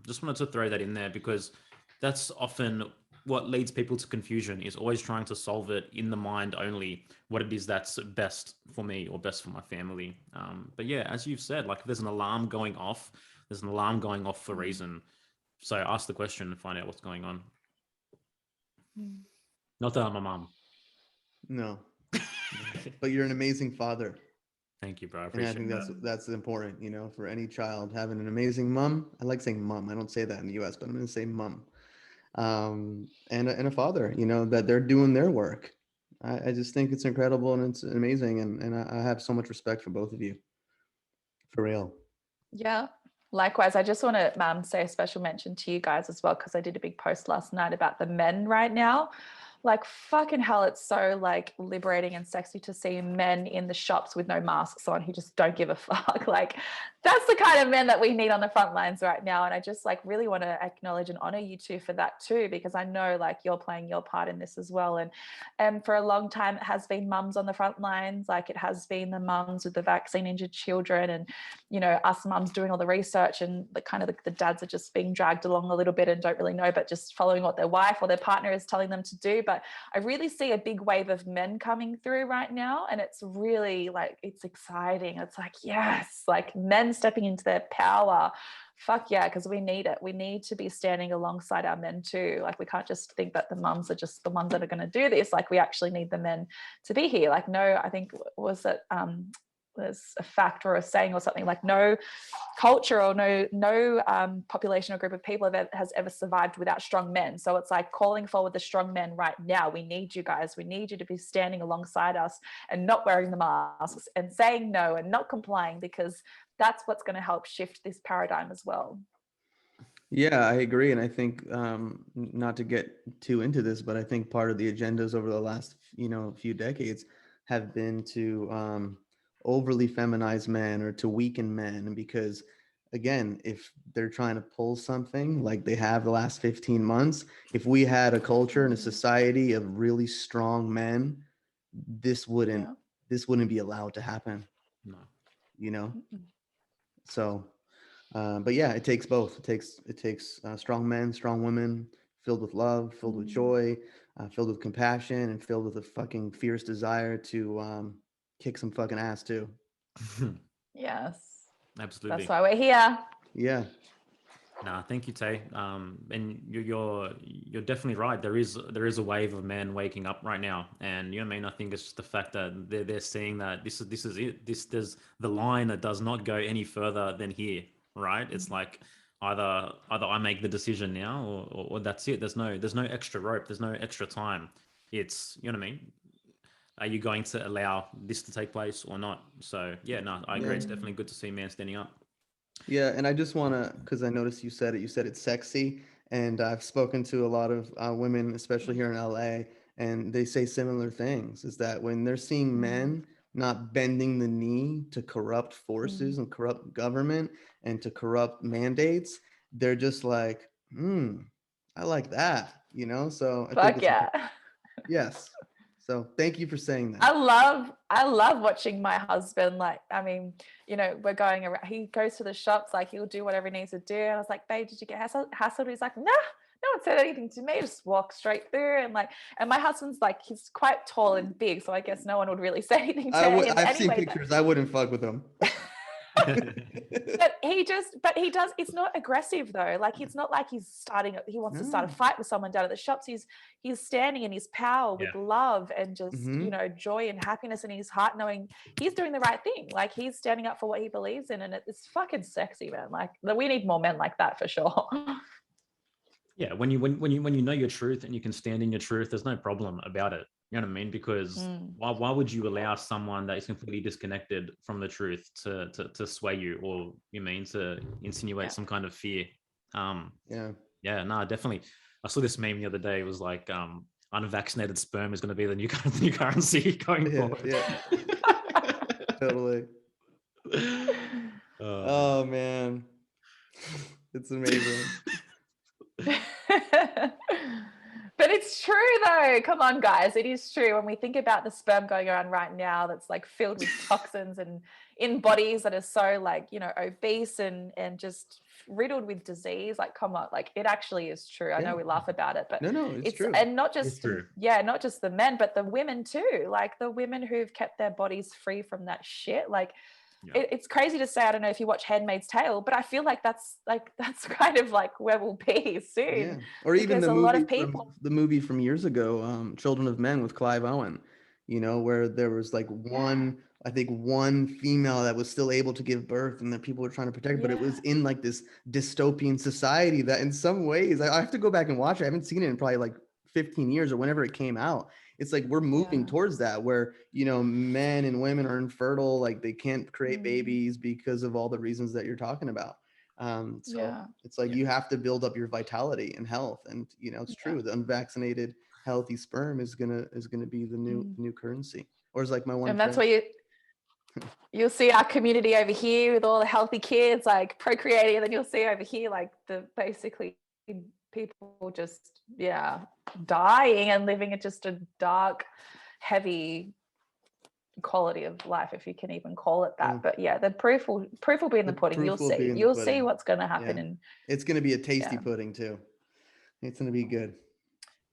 Just wanted to throw that in there because that's often what leads people to confusion, is always trying to solve it in the mind only, what it is that's best for me or best for my family. But yeah, as you've said, like if there's an alarm going off, there's an alarm going off for a reason. So ask the question and find out what's going on. Not that I'm a mom. No. But you're an amazing father. Thank you, bro. I appreciate and I think that's important, for any child, having an amazing mom. I like saying mom. I don't say that in the US, but I'm going to say mom. And a father, that they're doing their work. I just think it's incredible and it's amazing. And I have so much respect for both of you. For real. Yeah. Likewise, I just want to say a special mention to you guys as well, because I did a big post last night about the men right now. like fucking hell, it's so like liberating and sexy to see men in the shops with no masks on who just don't give a fuck. Like that's the kind of men that we need on the front lines right now. And I just like really want to acknowledge and honor you two for that too, because I know like you're playing your part in this as well. And for a long time it has been mums on the front lines, like it has been the mums with the vaccine injured children, and you know, us mums doing all the research, and the kind of the dads are just being dragged along a little bit and don't really know, but just following what their wife or their partner is telling them to do. But I really see a big wave of men coming through right now, and it's really like, it's exciting. It's like, yes, like men stepping into their power. Fuck yeah, because we need it. We need to be standing alongside our men too. Like we can't just think that the mums are just the ones that are going to do this. Like we actually need the men to be here. Like no, I think was it there's a fact or a saying or something like no culture or no population or group of people has ever survived without strong men. So it's like calling forward the strong men right now. We need you guys. We need you to be standing alongside us and not wearing the masks and saying no and not complying, because that's what's going to help shift this paradigm as well. Yeah, I agree. And I think, not to get too into this, but I think part of the agendas over the last, few decades have been to overly feminize men or to weaken men. Because again, if they're trying to pull something like they have the last 15 months, if we had a culture and a society of really strong men, this wouldn't be allowed to happen. No. So but yeah, it takes both. It takes strong men, strong women, filled with love, filled with joy, filled with compassion, and filled with a fucking fierce desire to kick some fucking ass too. Yes, Absolutely. that's why we're here. Yeah. Nah, thank you, Tay. And you're definitely right. There is a wave of men waking up right now, and you know what I mean. I think it's just the fact that they're seeing that this is it. There's the line that does not go any further than here. Right? It's like either I make the decision now, or that's it. There's no extra rope. There's no extra time. It's, you know what I mean. Are you going to allow this to take place or not? So yeah, no, I agree. It's definitely good to see men standing up. Yeah, and I just want to, because I noticed you said it's sexy, and I've spoken to a lot of women, especially here in LA, and they say similar things, is that when they're seeing men not bending the knee to corrupt forces and corrupt government and to corrupt mandates, they're just like, I like that, So I think Fuck yeah. Yes. So thank you for saying that. I love watching my husband. Like, I mean, we're going around, he goes to the shops, like he'll do whatever he needs to do. And I was like, babe, did you get hassled? He's like, nah, no one said anything to me. Just walk straight through. And my husband's like, he's quite tall and big. So I guess no one would really say anything to him. I've seen pictures. I wouldn't fuck with him. but he does, it's not aggressive though. Like, it's not like he wants to start a fight with someone down at the shops. He's standing in his power with love and just joy and happiness in his heart, knowing he's doing the right thing. Like, he's standing up for what he believes in, and it's fucking sexy, man. Like, we need more men like that for sure. Yeah, when you know your truth and you can stand in your truth, there's no problem about it. You know what I mean? Because why would you allow someone that is completely disconnected from the truth to sway you, or to insinuate some kind of fear? Yeah, no, definitely. I saw this meme the other day. It was like, unvaccinated sperm is going to be the new currency going forward. Yeah. Totally. Oh man, it's amazing. But it's true though. Come on, guys. It is true. When we think about the sperm going around right now, that's like filled with toxins and in bodies that are so obese and just riddled with disease. Like, come on, like it actually is true. I know we laugh about it, but no, it's true. And not just not just the men, but the women too. Like the women who've kept their bodies free from that shit. Like, it's crazy to say. I don't know if you watch Handmaid's Tale, but I feel like that's kind of like where we'll be soon. Yeah. Or even the movie from years ago, Children of Men with Clive Owen, where there was like one female that was still able to give birth and that people were trying to protect, but it was in like this dystopian society that in some ways, I have to go back and watch it. I haven't seen it in probably like 15 years or whenever it came out. It's like we're moving towards that where, men and women are infertile, like they can't create babies because of all the reasons that you're talking about. It's like you have to build up your vitality and health. And, it's true. The unvaccinated healthy sperm is gonna be the new currency. Or is like my one And that's friend, where you'll see our community over here with all the healthy kids like procreating, and then you'll see over here like the basically people just dying and living at just a dark, heavy quality of life, if you can even call it that. But yeah, the proof will be in the pudding. You'll see what's going to happen. Yeah. And it's going to be a tasty pudding too. It's going to be good.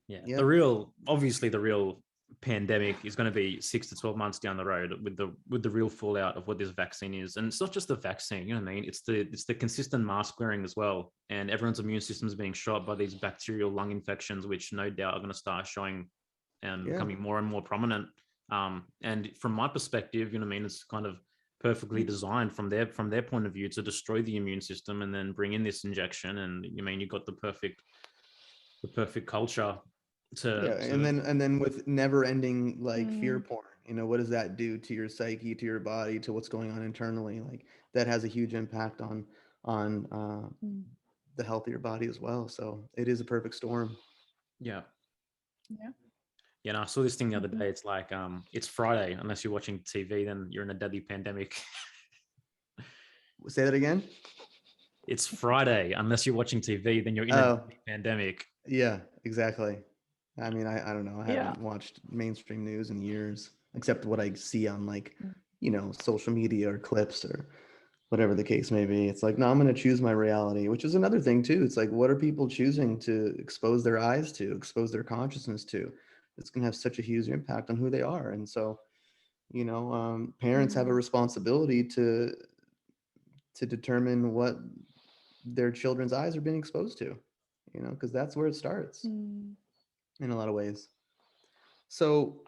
Yeah. Yep. The real pandemic is going to be 6 to 12 months down the road with the real fallout of what this vaccine is. And it's not just the vaccine, you know what I mean? It's the consistent mask wearing as well. And everyone's immune system is being shot by these bacterial lung infections, which no doubt are going to start showing and becoming more and more prominent. And from my perspective, you know what I mean, it's kind of perfectly designed from their point of view to destroy the immune system and then bring in this injection. And you mean you got the perfect culture to and then with never ending like fear porn, you know, what does that do to your psyche, to your body, to what's going on internally? Like that has a huge impact on the healthier body as well. So it is a perfect storm. Yeah. And I saw this thing the other day. It's like it's Friday. Unless you're watching TV, then you're in a deadly pandemic. Say that again. It's Friday. Unless you're watching TV, then you're in a deadly pandemic. Yeah, exactly. I mean, I don't know. I haven't watched mainstream news in years, except what I see on like, you know, social media or clips or whatever the case may be. It's like, no, I'm going to choose my reality, which is another thing too. It's like, what are people choosing to expose their eyes to, expose their consciousness to? It's going to have such a huge impact on who they are. And so, you know, parents have a responsibility to determine what their children's eyes are being exposed to, you know, because that's where it starts in a lot of ways. So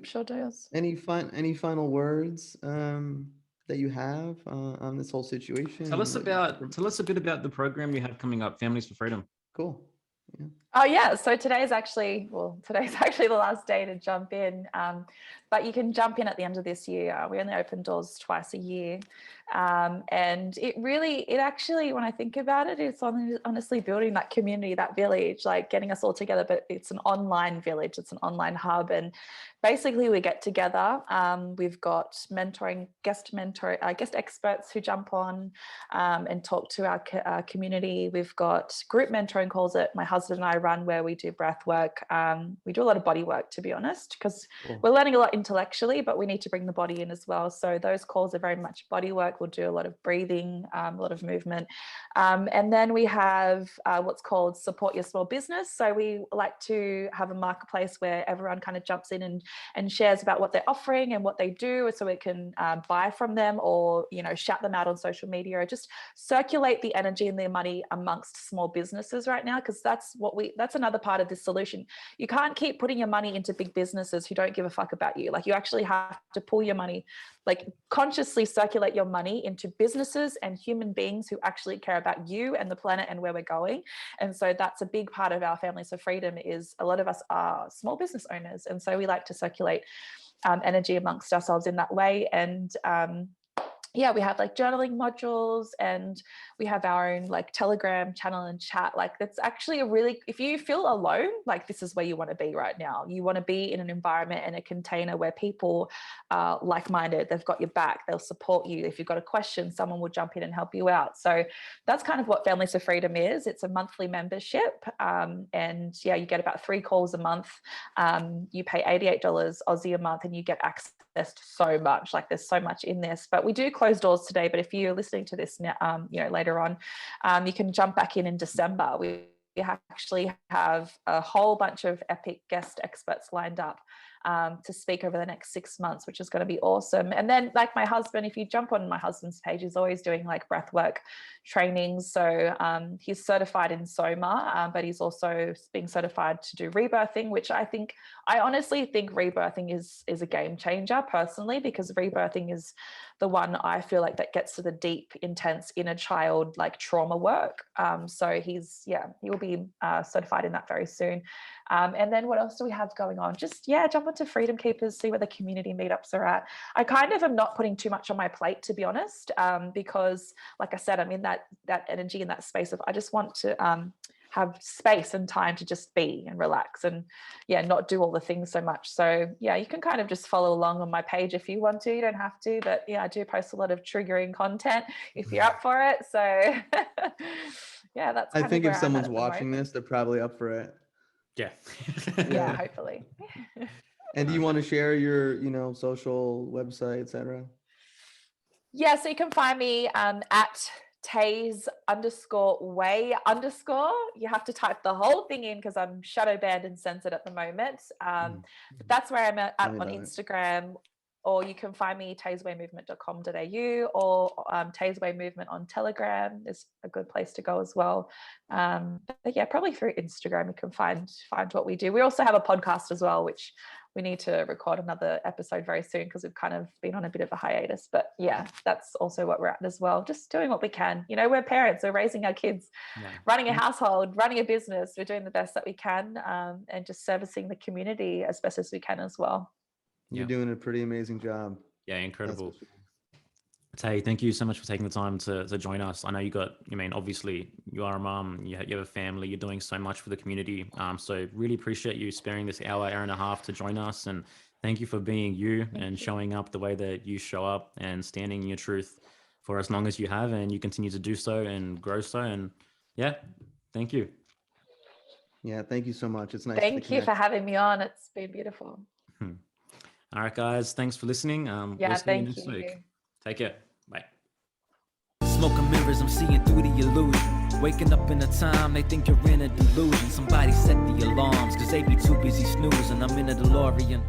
sure does. any final words that you have on this whole situation? Tell us a bit about the program you have coming up, Families for Freedom. Cool. Yeah. Oh yeah, so today's actually the last day to jump in, but you can jump in at the end of this year. We only open doors twice a year, and it actually, when I think about it, it's honestly building that community, that village, like getting us all together. But it's an online village, it's an online hub, and basically we get together. We've got guest experts who jump on and talk to our community. We've got group mentoring calls that my husband and I run, where we do breath work. We do a lot of body work, to be honest, because we're learning a lot intellectually, but we need to bring the body in as well. So those calls are very much body work. We'll do a lot of breathing, a lot of movement. And then we have what's called Support Your Small Business. So we like to have a marketplace where everyone kind of jumps in and shares about what they're offering and what they do, so we can buy from them, or, you know, shout them out on social media, or just circulate the energy and their money amongst small businesses right now, because that's another part of this solution. You can't keep putting your money into big businesses who don't give a fuck about you. Like, you actually have to pull your money, like consciously circulate your money into businesses and human beings who actually care about you and the planet and where we're going. And so that's a big part of our Families for Freedom, is a lot of us are small business owners. And so we like to circulate energy amongst ourselves in that way. And we have like journaling modules, and we have our own like Telegram channel and chat. Like, that's actually if you feel alone, like, this is where you want to be right now. You want to be in an environment and a container where people are like-minded. They've got your back. They'll support you. If you've got a question, someone will jump in and help you out. So that's kind of what Families for Freedom is. It's a monthly membership. And you get about 3 calls a month. You pay $88 Aussie a month, and you get access to so much. Like, there's so much in this. But we do close doors today. But if you're listening to this now, later on, you can jump back in December. We actually have a whole bunch of epic guest experts lined up to speak over the next 6 months, which is going to be awesome. And then, like, my husband, if you jump on my husband's page, he's always doing like breathwork trainings. So he's certified in Soma, but he's also being certified to do rebirthing, which I honestly think rebirthing is a game changer personally, because rebirthing is the one I feel like that gets to the deep, intense inner child, like, trauma work. So he will be certified in that very soon. And then what else do we have going on? Just, jump onto Freedom Keepers, see where the community meetups are at. I kind of am not putting too much on my plate, to be honest, because, like I said, I'm in that energy, in that space of, I just want to have space and time to just be and relax and not do all the things so much. So you can kind of just follow along on my page if you want to. You don't have to, but I do post a lot of triggering content if you're up for it. So that's I think if someone's the watching this, they're probably up for it. Yeah, hopefully. And do you want to share your, social website, etc.? Yeah, so you can find me at Taze_way_. You have to type the whole thing in because I'm shadow banned and censored at the moment. But that's where I'm at on Instagram. Or you can find me tazewaymovement.com.au or Tazeway Movement on Telegram is a good place to go as well. But probably through Instagram you can find what we do. We also have a podcast as well, which we need to record another episode very soon because we've kind of been on a bit of a hiatus. But that's also what we're at as well. Just doing what we can. We're parents, we're raising our kids, running a household, running a business. We're doing the best that we can and just servicing the community as best as we can as well. You're doing a pretty amazing job. Yeah, incredible. Tay, thank you so much for taking the time to join us. I know obviously you are a mom, you have a family, you're doing so much for the community. So really appreciate you sparing this hour and a half to join us. And thank you for being you and showing up the way that you show up and standing in your truth for as long as you have. And you continue to do so and grow so. And thank you. Yeah, thank you so much. It's nice. Thank you for having me on. It's been beautiful. All right, guys. Thanks for listening. We'll see you next week. Take care. Bye. Smoking mirrors, I'm seeing through the illusion. Waking up in a time, they think you're in a delusion. Somebody set the alarms, cause they be too busy snoozing. I'm in a DeLorean.